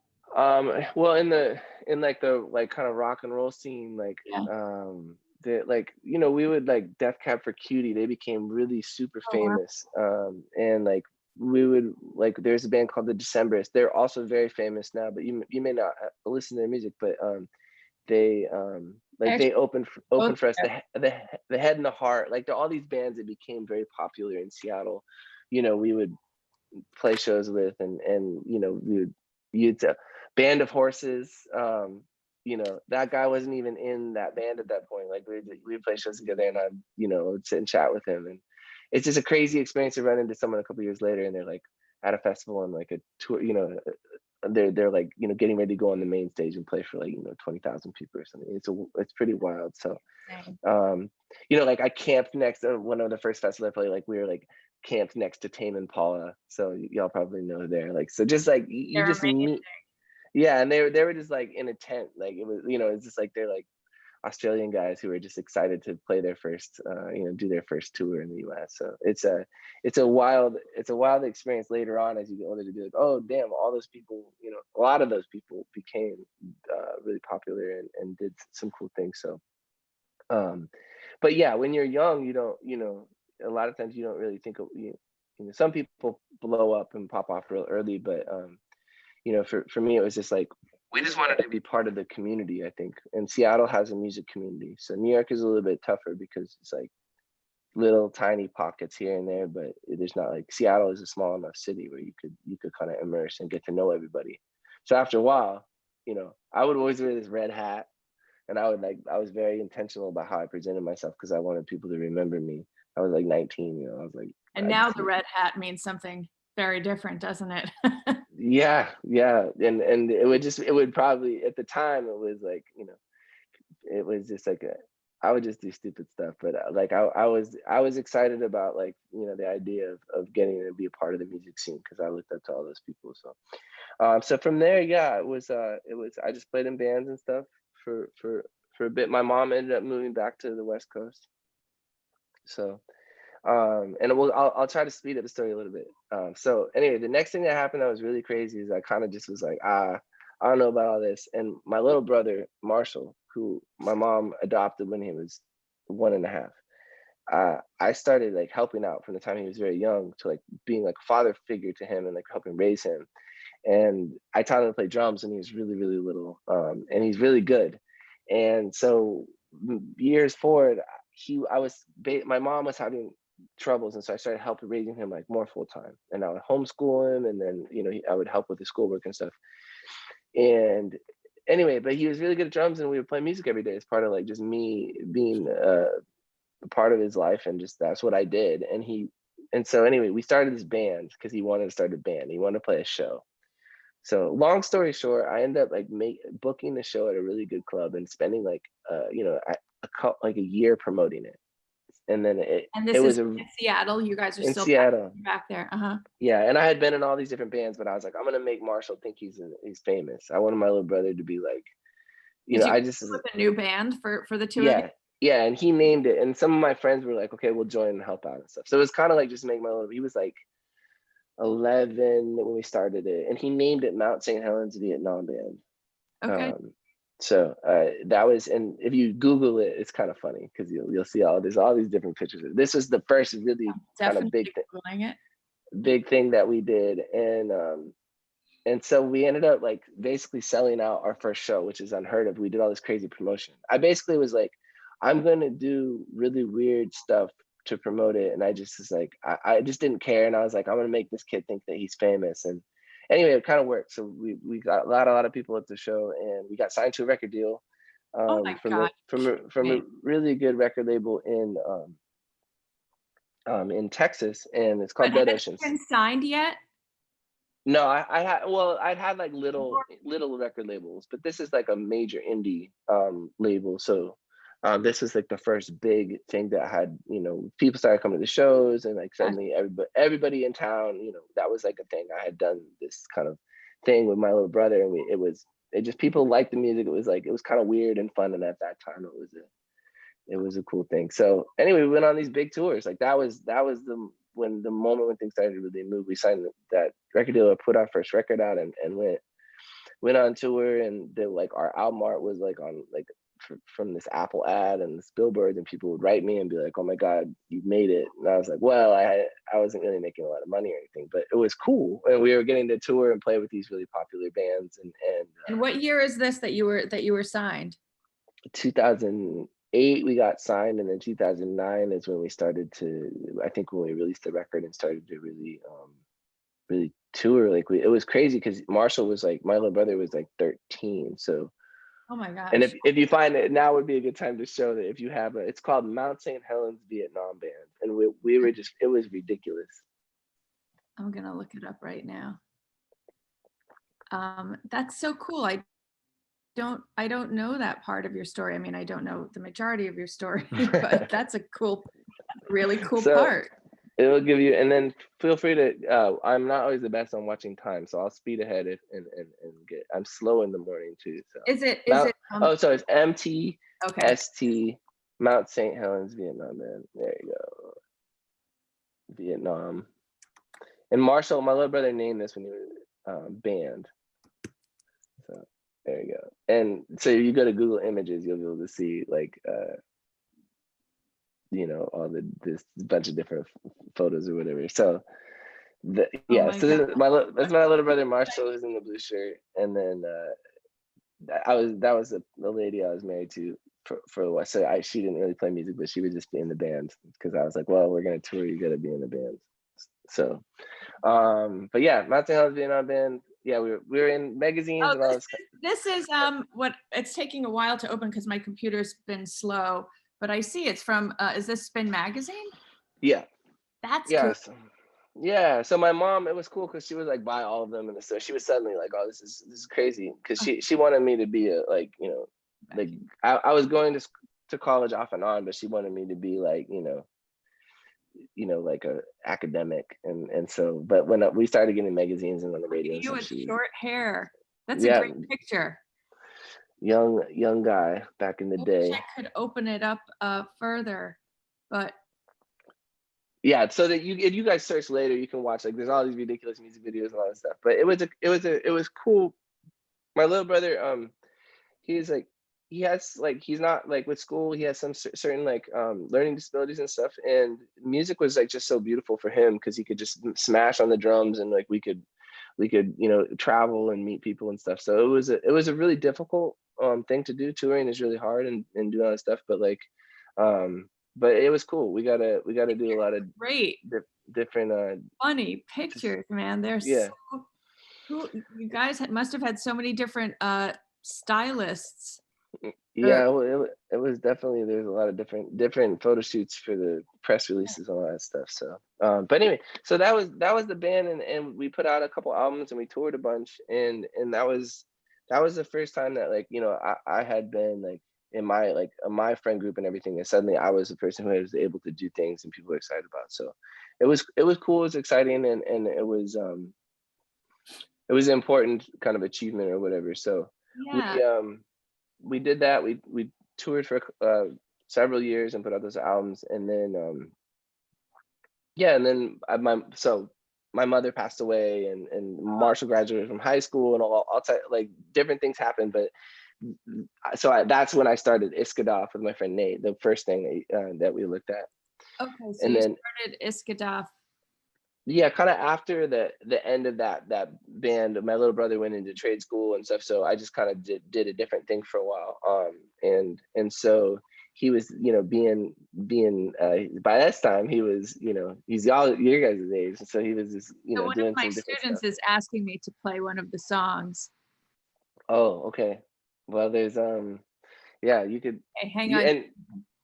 Well, in like the like kind of rock and roll scene, like Yeah. the like, you know, we would like Death Cab for Cutie, they became really super Oh, wow. famous. And like we would like, there's a band called the Decemberists. They're also very famous now, but you may not listen to their music, but they like they Actually, opened both for us, there. the Head and the Heart, like all these bands that became very popular in Seattle, you know, we would play shows with, and you know, you'd Band of Horses, you know, that guy wasn't even in that band at that point. Like we'd play shows together, and I'd, you know, would sit and chat with him, and it's just a crazy experience to run into someone a couple years later and they're like at a festival and like a tour, you know, they're like, you know, getting ready to go on the main stage and play for like, you know, 20,000 people or something. It's pretty wild. So Dang. you know, like I camped next to one of the first festivals I played, like we were like camped next to Tame Impala. So y'all probably know there. Like, so just like you They're just meet, yeah, and they were just like in a tent. Like it was, you know, it's just like they're like Australian guys who were just excited to play their first, you know, do their first tour in the US. So it's a wild experience later on as you get older to be like, oh damn, all those people, you know, a lot of those people became really popular and did some cool things. So but yeah, when you're young, you don't, you know, a lot of times you don't really think of, you know, some people blow up and pop off real early, but you know, for me, it was just like, we just wanted to be part of the community, I think. And Seattle has a music community. So New York is a little bit tougher because it's like little tiny pockets here and there, but there's not like, Seattle is a small enough city where you could kind of immerse and get to know everybody. So after a while, you know, I would always wear this red hat, and I was very intentional about how I presented myself because I wanted people to remember me. I was like 19, you know, I was like, And now the red hat means something very different, doesn't it? yeah, and it would probably, at the time it was like, you know, it was just like I would just do stupid stuff, but like I was excited about, like, you know, the idea of getting to be a part of the music scene because I looked up to all those people. So so from there, yeah, it was I just played in bands and stuff for a bit. My mom ended up moving back to the West Coast. So and I'll try to speed up the story a little bit. So anyway, the next thing that happened that was really crazy is I kind of just was like, I don't know about all this. And my little brother, Marshall, who my mom adopted when he was 1.5, I started like helping out from the time he was very young to like being like a father figure to him and like helping raise him. And I taught him to play drums when he was really, really little. And he's really good. And so years forward, my mom was having troubles, and so I started helping raising him like more full time. And I would homeschool him, and then, you know, I would help with his schoolwork and stuff. And anyway, but he was really good at drums, and we would play music every day as part of like just me being a part of his life, and just that's what I did. And so anyway, we started this band because he wanted to start a band. He wanted to play a show. So long story short, I ended up like booking the show at a really good club and spending like you know, like a year promoting it. And then And this is in Seattle. You guys are in still Seattle. back there. Uh-huh. Yeah, and I had been in all these different bands, but I was like, I'm gonna make Marshall think he's famous. I wanted my little brother to be like, you know, I just come up with a new band for the two of you? Yeah, and he named it, and some of my friends were like, okay, we'll join and help out and stuff. So it was kind of like just make my little. He was like 11 when we started it, and he named it Mount St. Helens Vietnam Band. Okay. So that was, and if you Google it, it's kind of funny because you'll see there's all these different pictures. This was the first really kind of big thing that we did, and so we ended up like basically selling out our first show, which is unheard of. We did all this crazy promotion. I basically was like, I'm gonna do really weird stuff to promote it, and I just was like, I just didn't care, and I was like, I'm gonna make this kid think that he's famous. And anyway, it kind of worked. So we got a lot of people at the show, and we got signed to a record deal from a really good record label in Texas, and it's called Dead Oceans. Been signed yet? No, I'd had like little record labels, but this is like a major indie label. So this was like the first big thing that had, you know, people started coming to the shows, and like suddenly everybody in town, you know, that was like a thing. I had done this kind of thing with my little brother, and it was it just people liked the music. It was kind of weird and fun, and at that time it was a cool thing. So anyway, we went on these big tours. Like that was the moment when things started to really move. We signed that record deal, put our first record out, and went on tour, and like our album art was like on like from this Apple ad and this billboard, and people would write me and be like, "Oh my God, you made it!" And I was like, "Well, I wasn't really making a lot of money or anything, but it was cool, and we were getting to tour and play with these really popular bands." And what year is this that you were signed? 2008 we got signed, and then 2009 is when we started to. I think when we released the record and started to really tour. Like it was crazy because Marshall was like, my little brother was like 13, so. Oh my gosh. And if you find it, now would be a good time to show that if you have it's called Mount St. Helens Vietnam Band. And we were just, it was ridiculous. I'm going to look it up right now. That's so cool. I don't know that part of your story. I mean, I don't know the majority of your story, but that's a really cool part. It will give you, and then feel free to, I'm not always the best on watching time, so I'll speed ahead and get, I'm slow in the morning too. So Is it? So it's MTST, Okay. Mount St. Helens Vietnam Band. There you go. Vietnam. And Marshall, my little brother, named this when he was band. So there you go. And so if you go to Google Images, you'll be able to see like all this bunch of different photos or whatever. So that's my little brother Marshall, who's in the blue shirt, and then that was the lady I was married to for a while. So she didn't really play music, but she would just be in the band because I was like, well, we're gonna tour, you gotta be in the band. So but yeah, Mount St. Helens Vietnam Band. Yeah, we were in magazines and all this. This is what it's taking a while to open because my computer's been slow. But I see it's from, is this Spin Magazine? Yeah. That's cool. Yeah. So my mom, it was cool because she would like buy all of them, and so she was suddenly like, "Oh, this is crazy," because she wanted me to be I was going to college off and on, but she wanted me to be like like a academic, and so. But when we started getting magazines and on the radio, you with short hair. That's a great picture. Young guy back in the day. I could open it up further, but yeah. So that if you guys search later, you can watch like there's all these ridiculous music videos and all that stuff. But it was cool. My little brother, he's like he's not like with school. He has some certain like learning disabilities and stuff. And music was like just so beautiful for him because he could just smash on the drums, and like we could travel and meet people and stuff. So it was a really difficult thing to do. Touring is really hard and doing all that stuff, but like but it was cool. We gotta do a lot of great different funny pictures, man. They're so cool. You guys must have had so many different stylists. Yeah, well, it was definitely, there's a lot of different photo shoots for the press releases and all that stuff. So but anyway, so that was the band, and we put out a couple albums and we toured a bunch, and that was the first time that like I had been like in my friend group and everything, and suddenly I was the person who was able to do things and people were excited about. So it was cool, it was exciting, and it was an important kind of achievement or whatever. So we did that. We toured for several years and put out those albums, and then my mother passed away, and Marshall graduated from high school, and all like different things happened. But so that's when I started Iskadoff with my friend Nate, the first thing that we looked at. Okay, so you started Iskadoff. Yeah, kind of after the end of that band. My little brother went into trade school and stuff, so I just kind of did a different thing for a while. And so he was, being by this time he was, he's all your guys' age, so he was just, so one doing of my students is asking me to play one of the songs. Oh, okay. Well, there's yeah, you could. Okay, hang on. And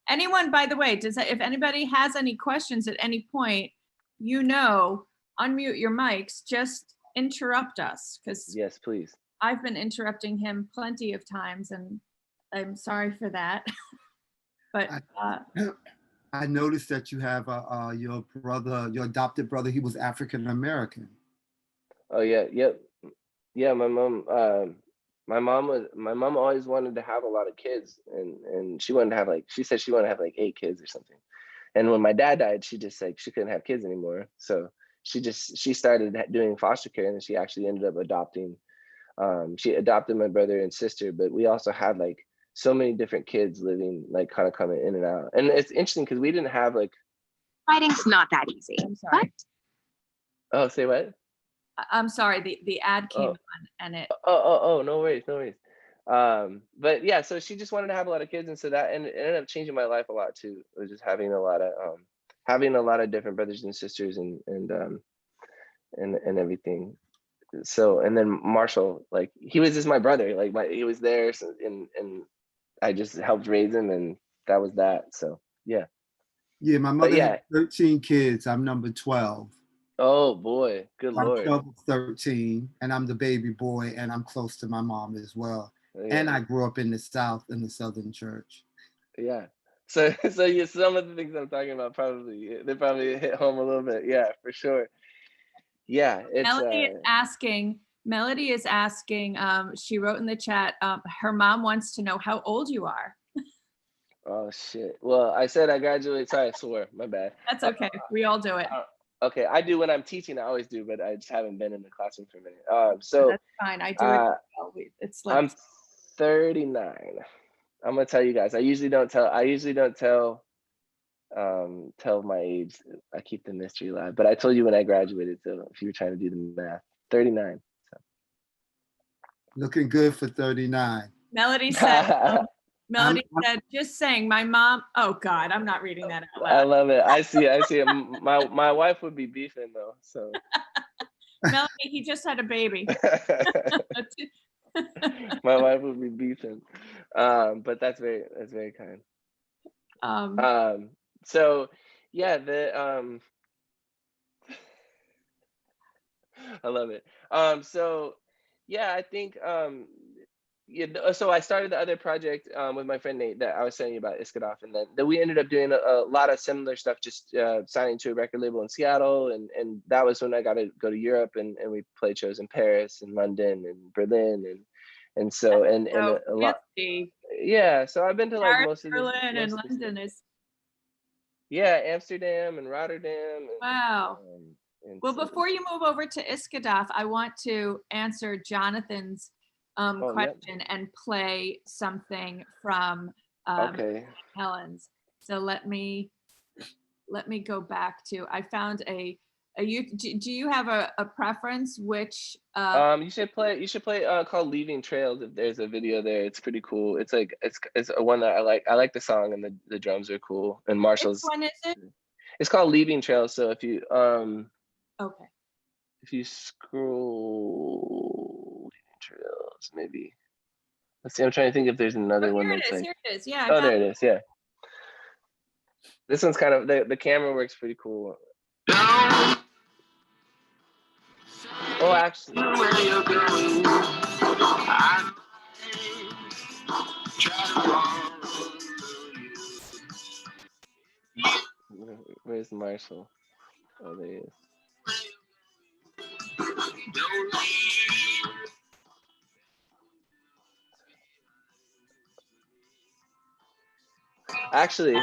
anyone, by the way, if anybody has any questions at any point, unmute your mics, just interrupt us, because yes, please. I've been interrupting him plenty of times, and I'm sorry for that. But I noticed that you have your brother, your adopted brother. He was African American. Oh yeah, yep, yeah. My my mom always wanted to have a lot of kids, and she wanted to have she said she wanted to have 8 kids or something. And when my dad died, she just she couldn't have kids anymore. So she started doing foster care, and then she actually ended up adopting. She adopted my brother and sister, but we also had so many different kids living, kind of coming in and out. And it's interesting because we didn't have Writing's not that easy. I'm sorry. oh, say what? I'm sorry. The ad came Oh. on and it. Oh, no worries. But yeah, so she just wanted to have a lot of kids, and so that and it ended up changing my life a lot too. It was just having a lot of different brothers and sisters and everything. So, and then Marshall, he was just my brother, he was there, so, and I just helped raise him, and that was that. So yeah. Yeah, my mother had 13 kids. I'm number 12. Oh boy, good I'm Lord. 12 of 13, and I'm the baby boy, and I'm close to my mom as well. Yeah. And I grew up in the South, in the Southern Church. Yeah. So yeah, some of the things I'm talking about they probably hit home a little bit. Yeah, for sure. Yeah, it's Melody is asking, she wrote in the chat, her mom wants to know how old you are. Oh shit. Well, I said I graduated. Sorry, I swore. My bad. That's okay. We all do it. Okay, I do when I'm teaching. I always do, but I just haven't been in the classroom for a minute. So that's fine. I do it. Well. It's I'm 39. I'm gonna tell you guys. I usually don't tell my age. I keep the mystery alive. But I told you when I graduated. So if you were trying to do the math, 39. So. Looking good for 39. Melody said. Melody said, just saying, my mom. Oh God, I'm not reading that out loud. I love it. I see it. My wife would be beefing though. So. Melody, he just had a baby. My wife would be beefing, but that's very kind. So yeah, I love it. So yeah, I think so I started the other project with my friend Nate that I was telling you about, Iskadov, and then we ended up doing a lot of similar stuff, just signing to a record label in Seattle, and that was when I got to go to Europe, and we played shows in Paris and London and Berlin and so and a lot. Yeah, so I've been to Paris, most of Berlin and London is. Yeah, Amsterdam and Rotterdam. And, wow. Well, before you move over to Iskadov, I want to answer Jonathan's question and play something from Helen's. So let me go back to. I found do you have a preference which you should play called Leaving Trails. If there's a video there, it's pretty cool. It's it's one that I like the song, and the drums are cool, and Marshall's. Which one is it? It's called Leaving Trails. So if you okay, if you scroll Leaving Trails, maybe. Let's see, I'm trying to think if there's another one that's here it is. Yeah. There it is. Yeah. This one's kind of the camera works pretty cool. Oh, actually. Where's Marshall? Oh, there he is. Actually,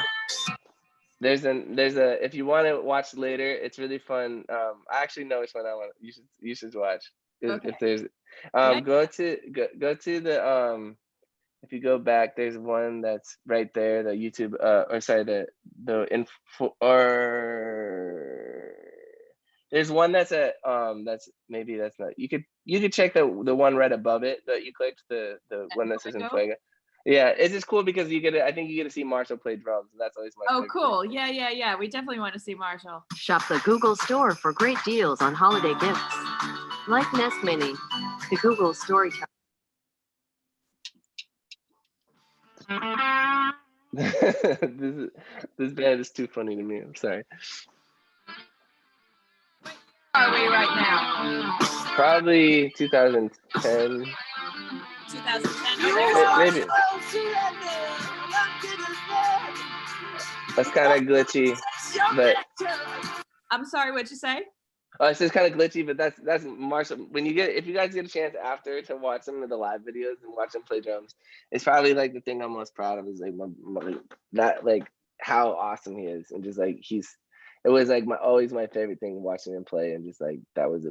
there's a if you want to watch later, it's really fun. I actually know which one I want. You should watch. Okay. If there's go to the if you go back, there's one that's right there, the YouTube or sorry, the info, or there's one that's that's not, you could check the one right above it that you clicked, the one that says in Fuego. Yeah, it's just cool because I think you get to see Marshall play drums, and that's always my favorite. Cool. Yeah. We definitely want to see Marshall. Shop the Google store for great deals on holiday gifts. Like Nest Mini, the Google Storyteller. This band is too funny to me. I'm sorry. Where are we right now? Probably 2010. 2010. Maybe. That's kind of glitchy, but I'm sorry, what'd you say? It's just kind of glitchy, but that's Marshall. If you guys get a chance after to watch some of the live videos and watch him play drums, it's probably like the thing I'm most proud of is like like how awesome he is, and just like it was like always my favorite thing watching him play, and just like that was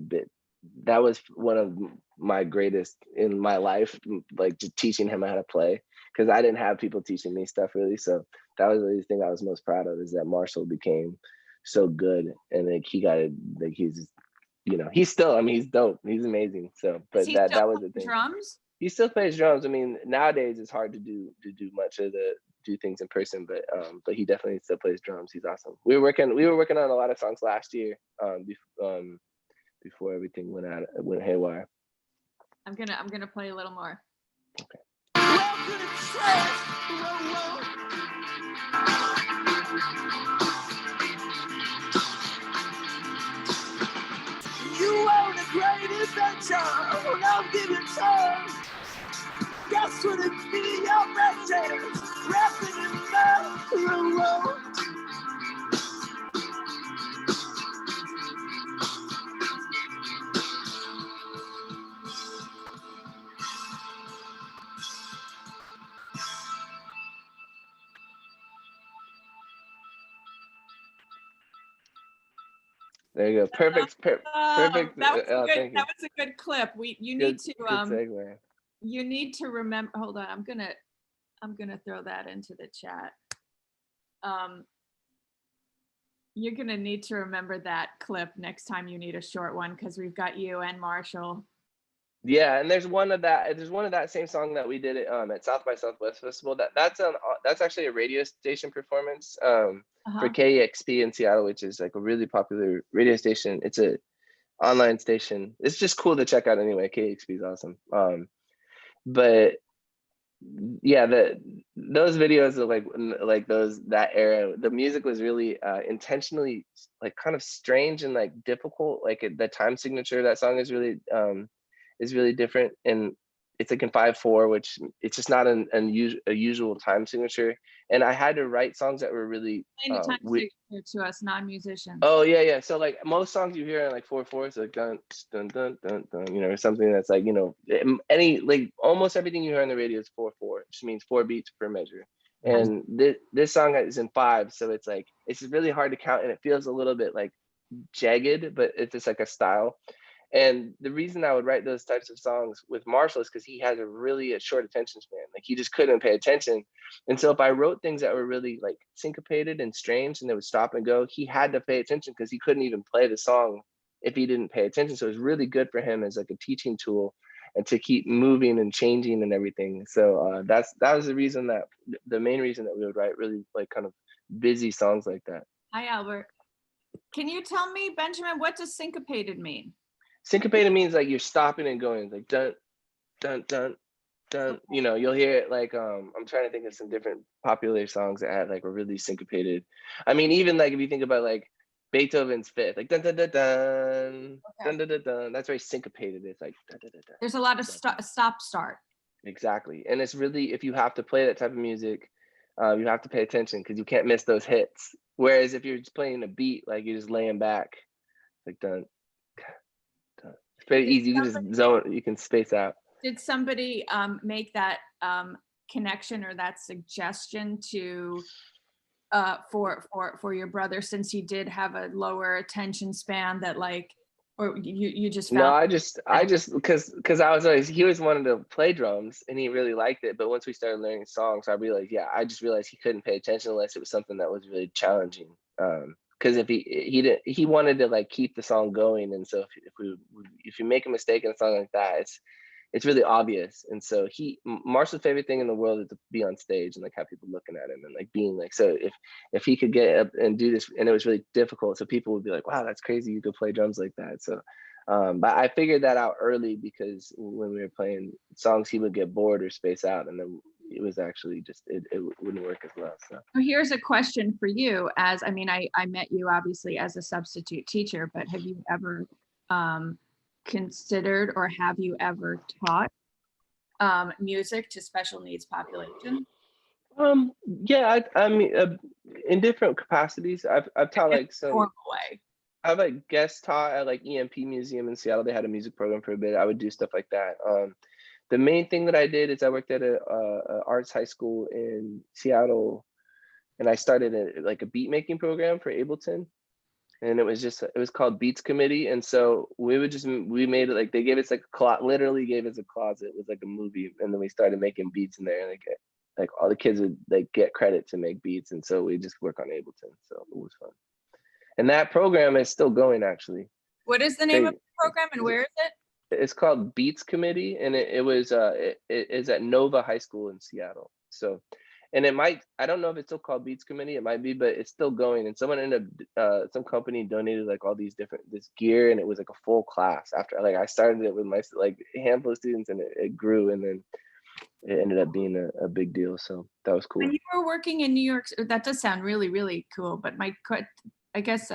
one of my greatest in my life, like just teaching him how to play, because I didn't have people teaching me stuff really. So that was the thing I was most proud of, is that Marshall became so good, and like he got it, like he's, he's still, I mean, he's dope, he's amazing. So but that was the thing. Drums? He still plays drums. I mean, nowadays it's hard to do much of do things in person, but he definitely still plays drums. He's awesome. We were working on a lot of songs last year, before everything went haywire. I'm gonna play a little more. Okay. You are the greatest adventure of giving time. Guess what it be? Your breath rapping in love. There you go. Perfect. Perfect. That was a good. Thank you. That was a good clip. You Good need to segue. You need to remember. Hold on. I'm gonna throw that into the chat. You're gonna need to remember that clip next time you need a short one, because we've got you and Marshall. Yeah, and there's one of that same song that we did at South by Southwest Festival. That's actually a radio station performance for KEXP in Seattle, which is like a really popular radio station. It's a online station. It's just cool to check out anyway. KEXP is awesome. But yeah, those videos are like that era. The music was really intentionally like kind of strange and like difficult. Like the time signature of that song is really different, and it's like in 5/4, which it's just not a usual time signature. And I had to write songs that were really Explain the time signature to us non-musicians. Oh yeah. So like most songs you hear in like 4/4, so like dun dun dun dun dun, or something that's like, any, like almost everything you hear on the radio is 4/4, which means 4 beats per measure. And this song is in 5, so it's like it's really hard to count, and it feels a little bit like jagged, but it's just like a style. And the reason I would write those types of songs with Marshall is because he has a short attention span. Like he just couldn't pay attention. And so if I wrote things that were really like syncopated and strange and they would stop and go, he had to pay attention, because he couldn't even play the song if he didn't pay attention. So it was really good for him as like a teaching tool, and to keep moving and changing and everything. So that was the main reason that we would write really like kind of busy songs like that. Hi, Albert. Can you tell me, Benjamin, what does syncopated mean? Syncopated means like you're stopping and going, like dun dun dun dun. You'll hear it like I'm trying to think of some different popular songs that had like a really syncopated. I mean, even like if you think about like Beethoven's Fifth, like dun dun dun dun dun dun dun dun. That's very syncopated. It's like dun, dun, dun, dun. There's a lot of stop start. Exactly, and it's really, if you have to play that type of music, you have to pay attention, because you can't miss those hits. Whereas if you're just playing a beat, like you're just laying back, like dun. It's pretty easy. You can just zone. You can space out. Did somebody make that connection or that suggestion to for your brother, since he did have a lower attention span, that like, or you just found? No, I just because he always wanted to play drums and he really liked it. But once we started learning songs, I realized he couldn't pay attention unless it was something that was really challenging. Because if he wanted to like keep the song going, and so if you make a mistake in a song like that, it's really obvious. And so Marshall's favorite thing in the world is to be on stage and like have people looking at him and like being like, so if he could get up and do this, and it was really difficult, so people would be like, wow, that's crazy, you could play drums like that. So but I figured that out early, because when we were playing songs, he would get bored or space out, and then it was actually just it wouldn't work as well. So here's a question for you. I met you obviously as a substitute teacher, but have you ever considered, or have you ever taught music to special needs population? Yeah, I mean in different capacities. I've taught like some formal way. I've like guest taught at like EMP Museum in Seattle. They had a music program for a bit. I would do stuff like that. The main thing that I did is I worked at a arts high school in Seattle, and I started like a beat making program for Ableton. And it was called Beats Committee. And so we made it like, they gave us like literally gave us a closet with like a movie. And then we started making beats in there. And like all the kids would like get credit to make beats. And so we just work on Ableton. So it was fun. And that program is still going actually. What is the name of the program and where is it? It's called Beats Committee, and it is at Nova High School in Seattle. So, and I don't know if it's still called Beats Committee, it might be, but it's still going. And someone ended up, some company donated like all this gear, and it was like a full class after, like I started it with my like a handful of students, and it grew, and then it ended up being a big deal. So that was cool. When you were working in New York, that does sound really, really cool. But I guess,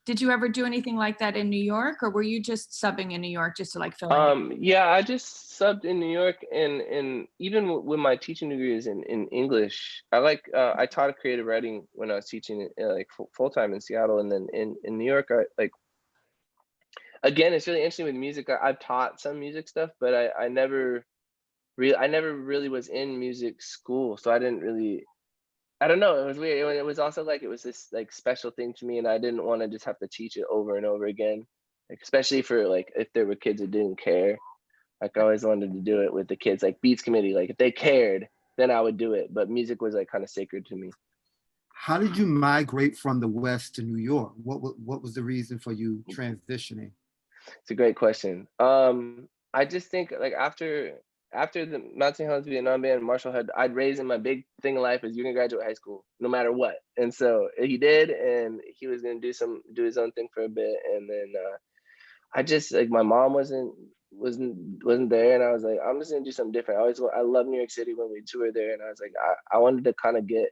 did you ever do anything like that in New York, or were you just subbing in New York just to like fill in? Yeah, I just subbed in New York, and even with my teaching degrees in English, I taught creative writing when I was teaching like full time in Seattle, and then in New York, again, it's really interesting with music. I've taught some music stuff, but I never really was in music school, so I didn't really. I don't know. It was weird. It was also like it was this like special thing to me, and I didn't want to just have to teach it over and over again, like, especially for like if there were kids who didn't care. Like I always wanted to do it with the kids, like Beats Committee. Like if they cared, then I would do it. But music was like kind of sacred to me. How did you migrate from the West to New York? What was the reason for you transitioning? It's a great question. I just think like after the Mountain Helens Vietnam band, Marshall I'd raised in my big thing in life is you're gonna graduate high school no matter what. And so he did, and he was gonna do his own thing for a bit. And then I just like my mom wasn't there, and I was like, I'm just gonna do something different. I love New York City when we toured there, and I was like, I wanted to kind of get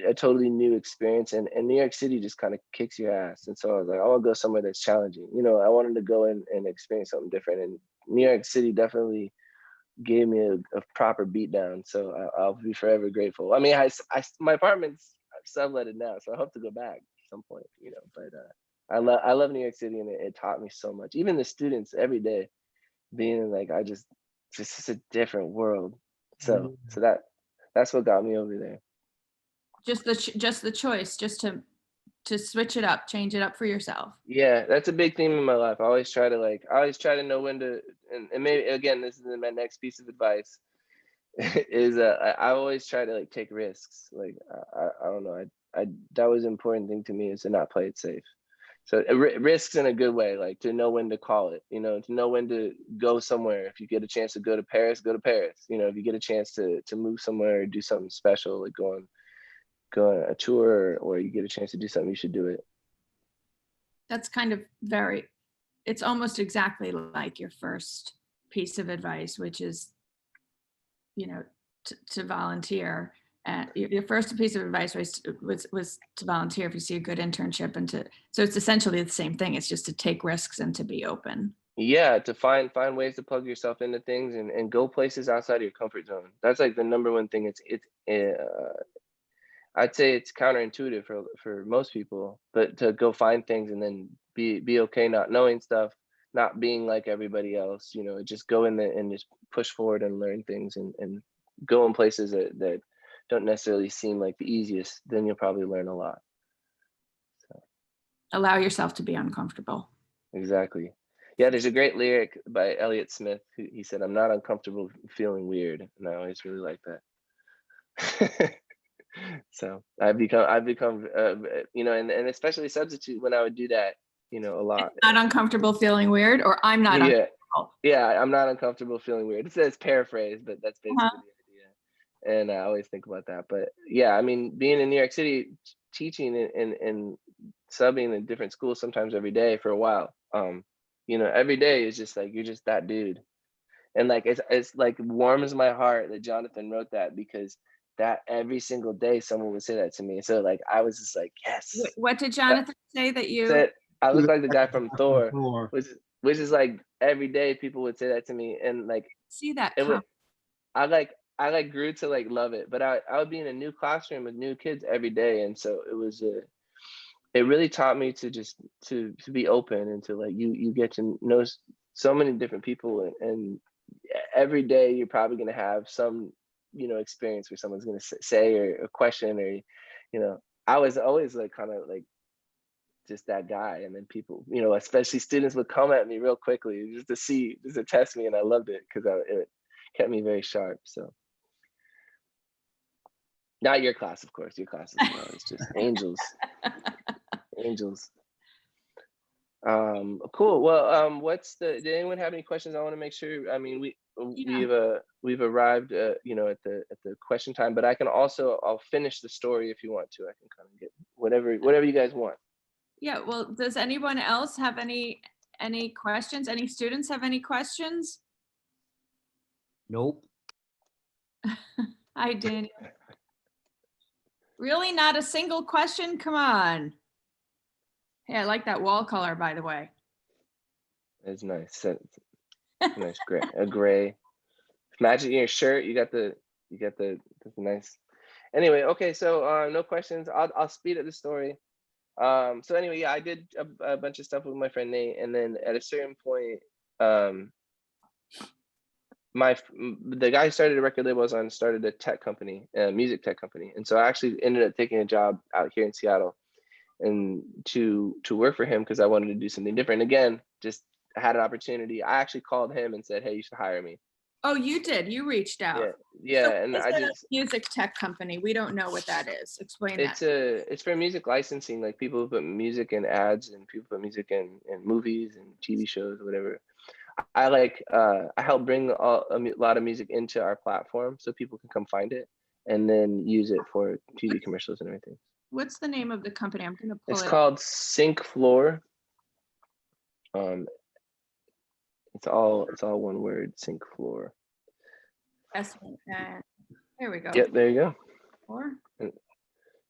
a totally new experience, and New York City just kind of kicks your ass. And so I was like, I want to go somewhere that's challenging. You know, I wanted to go and experience something different, and New York City definitely gave me a proper beat down. So I'll be forever grateful. I mean, my apartment's subletted now, so I hope to go back at some point, you know, but I love New York City, and it taught me so much. Even the students every day being like, just a different world. So that's what got me over there. Just the choice, just to switch it up, change it up for yourself. Yeah, that's a big theme in my life. I always try to know when to, and maybe again, this is my next piece of advice is I always try to like take risks. Like I don't know, I that was an important thing to me, is to not play it safe. So risks in a good way, like to know when to call it, you know, to know when to go somewhere. If you get a chance to go to Paris, go to Paris. You know, if you get a chance to move somewhere or do something special, like go on a tour, or you get a chance to do something, you should do it. That's kind of it's almost exactly like your first piece of advice, which is, you know, to volunteer. And your first piece of advice was to volunteer if you see a good internship, and so it's essentially the same thing. It's just to take risks and to be open. Yeah, to find ways to plug yourself into things, and go places outside of your comfort zone. That's like the number one thing. I'd say it's counterintuitive for most people, but to go find things and then be okay not knowing stuff, not being like everybody else, you know, just go in there and just push forward and learn things, and go in places that don't necessarily seem like the easiest, then you'll probably learn a lot. So. Allow yourself to be uncomfortable. Exactly. Yeah, there's a great lyric by Elliott Smith. He said, "I'm not uncomfortable feeling weird," and I always really like that. So I've become you know, and especially substitute when I would do that, you know, a lot. Not uncomfortable feeling weird, or I'm not uncomfortable. Yeah, I'm not uncomfortable feeling weird. It says paraphrase, but that's basically the idea. And I always think about that. But yeah, I mean, being in New York City, teaching and subbing in different schools sometimes every day for a while, you know, every day is just like, you're just that dude. And like it's like warms my heart that Jonathan wrote that, because that every single day someone would say that to me. So like I was just like, yes. What did Jonathan say that you said? I look like the guy from Thor, which is like every day people would say that to me, and like see that I grew to like love it. But I would be in a new classroom with new kids every day, and so it was it really taught me to just to be open and to like you get to know so many different people, and every day you're probably going to have some experience where someone's going to say or a question, or I was always like kind of like just that guy, and then people, especially students, would come at me real quickly just to test me, and I loved it because it kept me very sharp. So not your class, of course. Your class is just angels. Angels. Cool. Well, did anyone have any questions? I want to make sure. I mean, we've arrived, at the question time, but I'll finish the story if you want to. I can kind of get whatever you guys want. Yeah. Well, does anyone else have any questions? Any students have any questions? Nope. Hi, Daniel. Really, not a single question? Come on. Hey, I like that wall color, by the way. It's nice. Nice gray. Imagine your shirt. You got the nice. Anyway, okay. So no questions. I'll speed up the story. So anyway, yeah, I did a bunch of stuff with my friend Nate, and then at a certain point, the guy who started a record label started a tech company, a music tech company, and so I actually ended up taking a job out here in Seattle, and to work for him because I wanted to do something different. Again, just had an opportunity. I actually called him and said, "Hey, you should hire me." Oh, you did. You reached out. Yeah, So and I just music tech company. We don't know what that is. Explain that. It's for music licensing, like people who put music in ads and people put music in movies and TV shows, whatever. I help bring a lot of music into our platform so people can come find it and then use it for TV commercials and everything. What's the name of the company? I'm gonna pull It's it called Sync Floor. It's all one word, Sync Floor. There we go. Yep, there you go. Floor.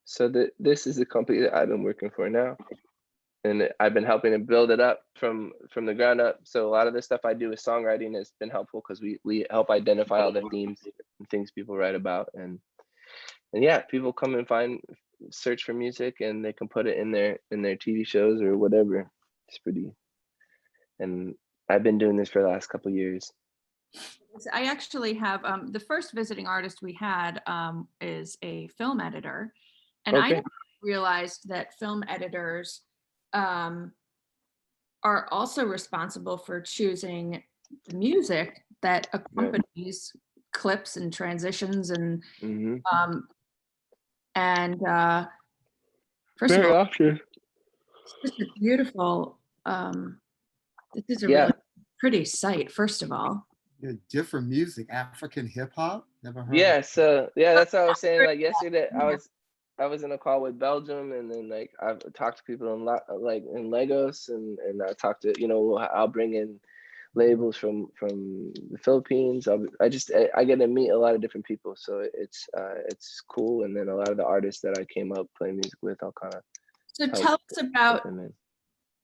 So this is the company that I've been working for now, and I've been helping to build it up from the ground up. So a lot of the stuff I do with songwriting has been helpful because we help identify all the themes and things people write about, and yeah, people come and search for music and they can put it in their TV shows or whatever. It's pretty, and I've been doing this for the last couple of years. I actually have the first visiting artist we had is a film editor, and I never realized that film editors are also responsible for choosing the music that accompanies clips and transitions and first of all, such a beautiful. This is a really pretty site. First of all. Yeah, different music, African hip hop. Never heard. Yeah, so yeah, that's what I was saying. Like yesterday, I was in a call with Belgium, and then like I've talked to people in Lagos, and I talked to I'll bring in labels from the Philippines. I get to meet a lot of different people, so it's cool. And then a lot of the artists that I came up playing music with, I'll kind of. So tell us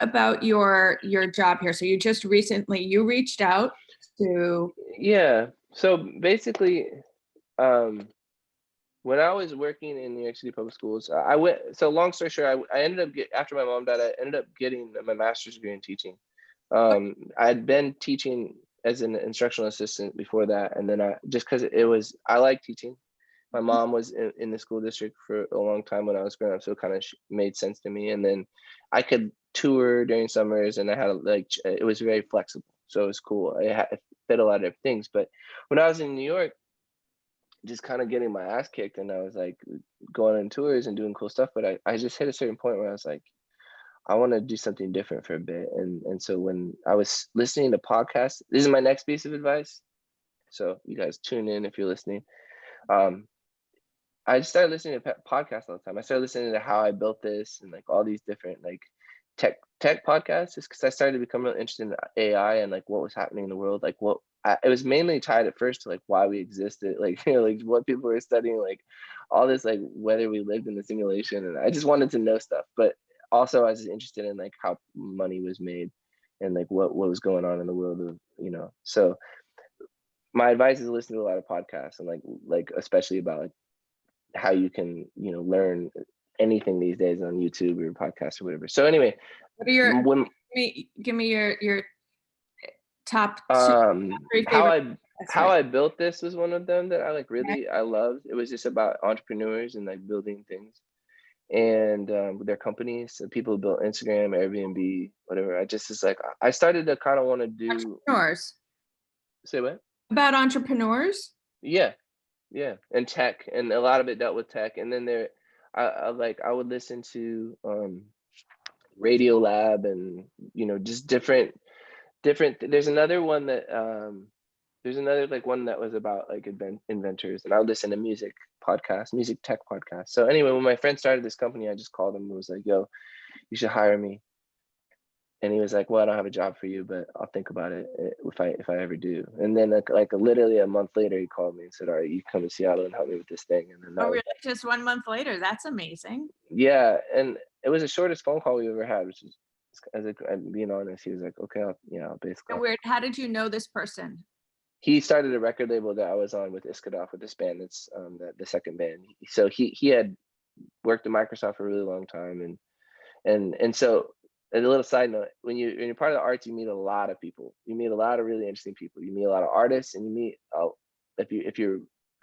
about your job here. So you just recently reached out to. Yeah. So basically, when I was working in New York City public schools, so long story short, I ended up after my mom died, I ended up getting my master's degree in teaching. I'd been teaching as an instructional assistant before that, and then I like teaching. My mom was in the school district for a long time when I was growing up, so it kind of made sense to me. And then I could tour during summers, and I had it was very flexible, so it was cool. It fit a lot of different things. But when I was in New York, just kind of getting my ass kicked, and I was like going on tours and doing cool stuff, but I just hit a certain point where I was like, I want to do something different for a bit. And so when I was listening to podcasts, this is my next piece of advice, so you guys tune in if you're listening. I just started listening to podcasts all the time. I started listening to How I Built This and like all these different like tech podcasts, just because I started to become really interested in AI and like what was happening in the world. Like it was mainly tied at first to like why we existed, like like what people were studying, like all this, like whether we lived in the simulation. And I just wanted to know stuff, but also I was interested in like how money was made and like what was going on in the world of So my advice is listen to a lot of podcasts and like especially about like how you can learn anything these days on YouTube or podcast or whatever. So anyway, What are your, when give me your top two, three how favorite. I built this was one of them that I like really I loved. It was just about entrepreneurs and like building things and with their companies. So people who built Instagram, Airbnb, whatever. I just is like I started to kind of want to do Entrepreneurs. say what? About entrepreneurs? Yeah, and tech, and a lot of it dealt with tech. And then I would listen to Radio Lab and just different. There's another one that there's another like one that was about like inventors, and I would listen to music tech podcasts. So anyway, when my friend started this company, I just called him and was like, "Yo, you should hire me." And he was like, "Well, I don't have a job for you, but I'll think about it if I ever do." And then like literally a month later, he called me and said, "All right, you come to Seattle and help me with this thing." And then Oh, really? Just 1 month later? That's amazing. yeah, and it was the shortest phone call we ever had, which is, as I'm being honest, he was like, "Okay, I'll basically." And weird. How did you know this person? He started a record label that I was on with Iskadov, with this band. That's the second band. So he had worked at Microsoft for a really long time, and so. As a little side note, when you're part of the arts, you meet a lot of people. You meet a lot of really interesting people. You meet a lot of artists, and you meet if you're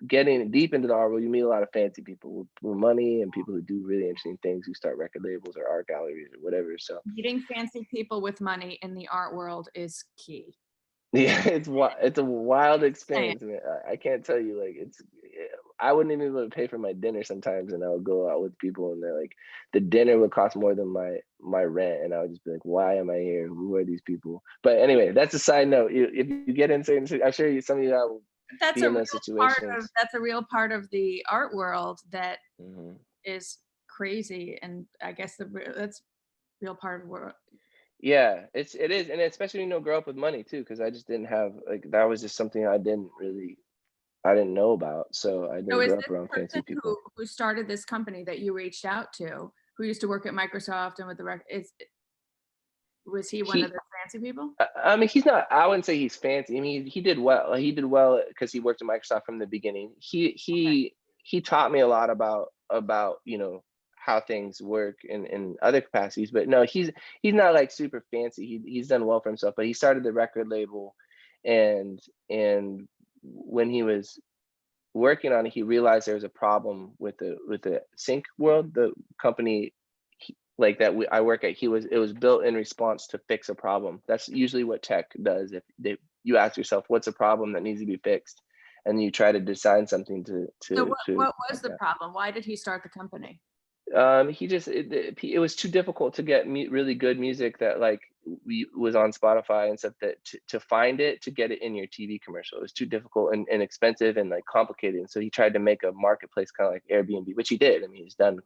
getting deep into the art world, you meet a lot of fancy people with money and people who do really interesting things, who start record labels or art galleries or whatever. So Meeting fancy people with money in the art world is key. yeah, it's a wild experience, man. I can't tell you, like I wouldn't even be able to pay for my dinner sometimes, and I would go out with people, and they're like, the dinner would cost more than my rent, and I would just be like, why am I here? Who are these people? But anyway, that's a side note. If you get into, I'm sure some of you will That's be in those situations. That's a real part of the art world that Mhm. is crazy, and I guess that's a real part of the world. Yeah, it is, and especially grow up with money too, because I just didn't have like that was just something I didn't know about, so I So didn't is grow this up around fancy person people. who started this company that you reached out to, who used to work at Microsoft and with the was he one of the fancy people? I mean, he's not. I wouldn't say he's fancy. I mean, he did well. He did well because he worked at Microsoft from the beginning. He taught me a lot about how things work in other capacities. But no, he's not like super fancy. He's done well for himself. But he started the record label, and when he was working on it, he realized there was a problem with the sync world, the company like that I work at. It was built in response to fix a problem. That's usually what tech does. If you ask yourself, what's a problem that needs to be fixed, and you try to design something to. So what was the problem? Why did he start the company? It was too difficult to get really good music that like was on Spotify and stuff, that to find it, to get it in your TV commercial. It was too difficult and expensive and like complicated. And so he tried to make a marketplace kind of like Airbnb, which he did. I mean, he's done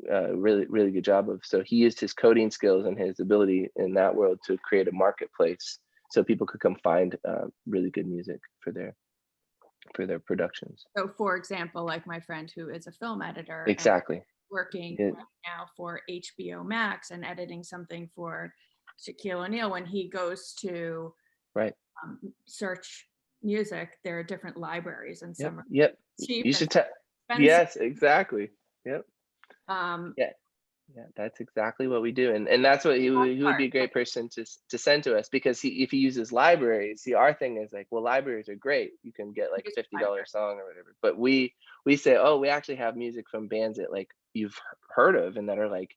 a really good job of. So he used his coding skills and his ability in that world to create a marketplace so people could come find really good music for their productions. So for example, like my friend who is a film editor. Exactly. Working right now for HBO Max and editing something for Shaquille O'Neal. When he goes to search music, there are different libraries, and some are cheap. You should yes, exactly. Yep. Yeah, that's exactly what we do, and that's what he would be a great person to send to us, because if he uses libraries, see, our thing is like, well, libraries are great, you can get like a $50 song or whatever, but we say, oh, we actually have music from bands that like you've heard of and that are like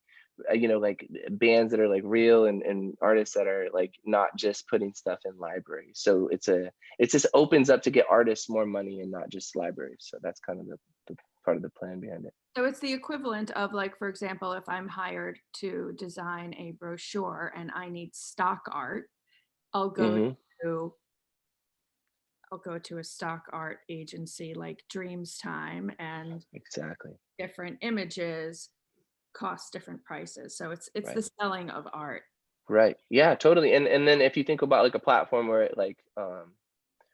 like bands that are like real, and artists that are like not just putting stuff in libraries. So it just opens up to get artists more money and not just libraries. So that's kind of the part of the plan behind it. So it's the equivalent of, like, for example, if I'm hired to design a brochure and I need stock art, I'll go to a stock art agency like Dreams Time, and different images cost different prices. So it's the selling of art. Right. Yeah, totally. And then if you think about like a platform where it like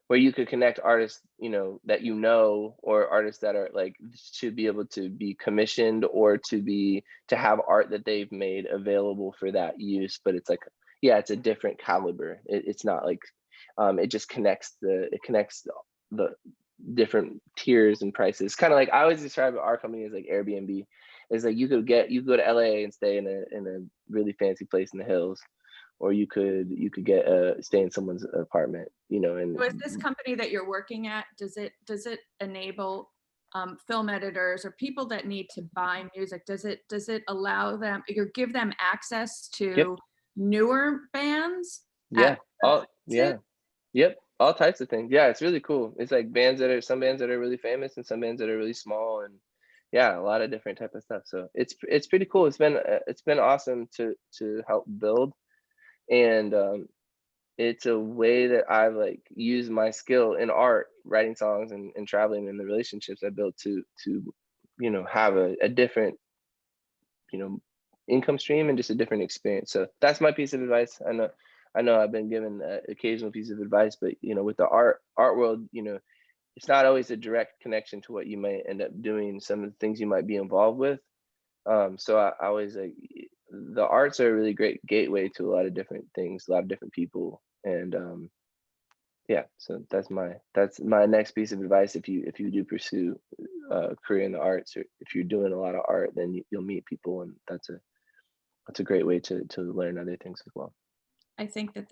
where you could connect artists, that or artists that are like to be able to be commissioned or to have art that they've made available for that use. But it's like, it's a different caliber. It's not like it just connects the different tiers and prices. Kind of like I always describe our company as like Airbnb. Is like you could go to LA and stay in a really fancy place in the hills, or you could get stay in someone's apartment, you know. And So is this company that you're working at, does it enable film editors or people that need to buy music? Does it allow them, or give them access to Yep. newer bands? Yeah. Yep. All types of things. Yeah, it's really cool. It's like some bands that are really famous and some bands that are really small, and yeah, a lot of different type of stuff. So it's pretty cool. It's been awesome to help build, and it's a way that I've like used my skill in art, writing songs and traveling, and the relationships I built to you know, have a different, you know, income stream and just a different experience. So that's my piece of advice. I know I've been given an occasional piece of advice, but you know, with the art world, you know, it's not always a direct connection to what you might end up doing, some of the things you might be involved with. So I always like, the arts are a really great gateway to a lot of different things, a lot of different people. And yeah, so that's my next piece of advice. If you do pursue a career in the arts, or if you're doing a lot of art, then you'll meet people, and that's a great way to learn other things as well. I think the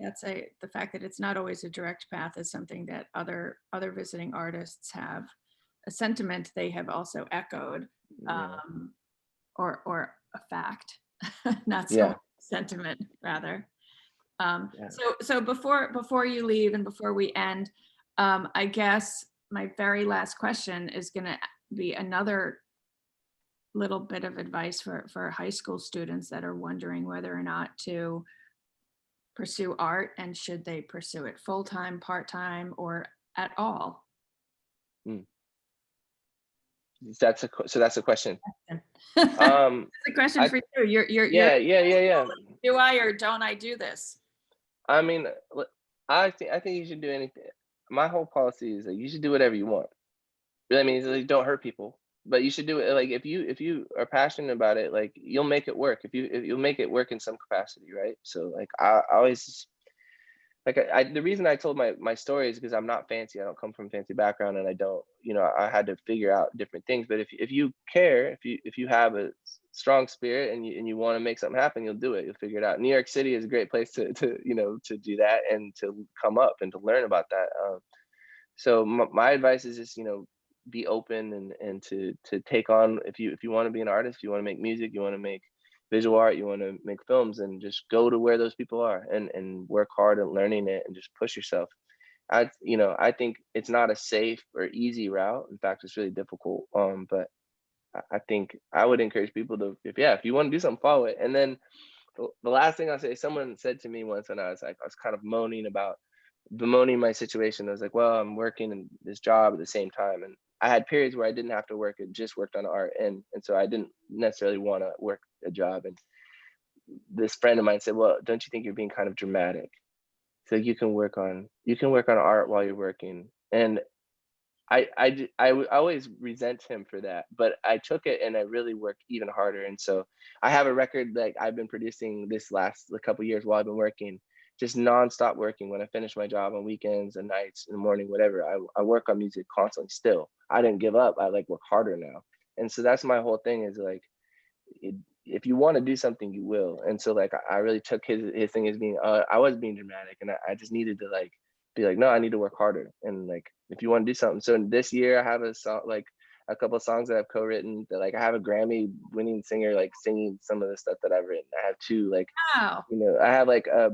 fact that it's not always a direct path is something that other visiting artists have a sentiment they have also echoed, or a fact, not so much sentiment rather. So before you leave and before we end, I guess my very last question is going to be another little bit of advice for high school students that are wondering whether or not to pursue art, and should they pursue it full-time, part-time, or at all? That's a question. It's a question for you. Yeah. Do I or don't I do this? I mean, I think you should do anything. My whole policy is that you should do whatever you want. Really, I mean, it's like, don't hurt people, but you should do it. Like if you are passionate about it, like you'll make it work. If you'll make it work in some capacity, right? So like I always, like the reason I told my story is because I'm not fancy. I don't come from a fancy background, and I don't, you know, I had to figure out different things. But if you care, if you have a strong spirit and you want to make something happen, you'll do it. You'll figure it out. New York City is a great place to you know, to do that and to come up and to learn about that. So my advice is just, you know, be open and to take on, if you want to be an artist, you want to make music, you want to make visual art, you want to make films, and just go to where those people are and work hard at learning it and just push yourself. I think it's not a safe or easy route. In fact, it's really difficult. But I think I would encourage people to, if you want to do something, follow it. And then the last thing I'll say, someone said to me once when I was kind of bemoaning my situation. I was like, well, I'm working in this job at the same time, and I had periods where I didn't have to work and just worked on art, and so I didn't necessarily want to work a job. And this friend of mine said, well, don't you think you're being kind of dramatic? So you can work on art while you're working. And I always resent him for that, but I took it and I really worked even harder. And so I have a record like I've been producing this last couple of years while I've been working, just nonstop working. When I finish my job on weekends and nights in the morning, whatever, I work on music constantly still. I didn't give up. I like work harder now. And so that's my whole thing, is like, if you want to do something, you will. And so like I really took his thing as being I was being dramatic, and I just needed to like be like, no, I need to work harder. And like, if you want to do something. So this year I have a song, like a couple of songs that I've co-written, that like I have a Grammy winning singer like singing some of the stuff that I've written. I have two, like, Wow. you know, I have like a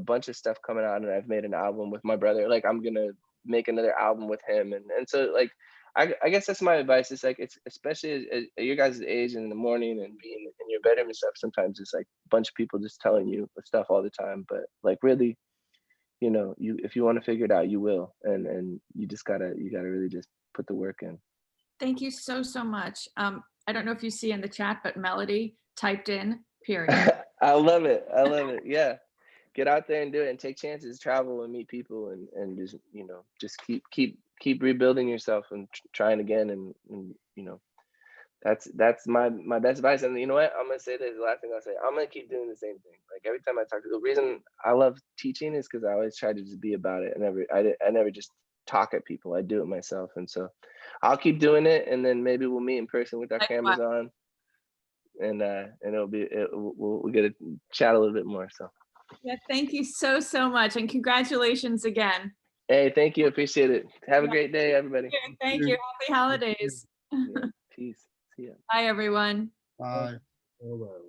bunch of stuff coming out, and I've made an album with my brother. Like I'm gonna make another album with him. And so like I guess that's my advice. It's like, it's especially at your guys' age and in the morning and being in your bedroom and stuff, sometimes it's like a bunch of people just telling you stuff all the time. But like really, you know, if you want to figure it out, you will. And you gotta really just put the work in. Thank you so much. I don't know if you see in the chat, but Melody typed in period. I love it. Yeah. Get out there and do it, and take chances, travel and meet people, and just, you know, just keep rebuilding yourself and trying again. And you know, that's my best advice. And you know what, I'm gonna say this, the last thing I'll say, I'm gonna keep doing the same thing. Like every time I talk to, the reason I love teaching is because I always try to just be about it. I never just talk at people. I do it myself. And so I'll keep doing it, and then maybe we'll meet in person with our cameras on. and we'll get to chat a little bit more. So. Yeah, thank you so much, and congratulations again. Hey, thank you. Appreciate it. Have a great day, everybody. Thank you. Happy holidays. Yeah, peace. See ya. Bye, everyone. Bye. Oh, well.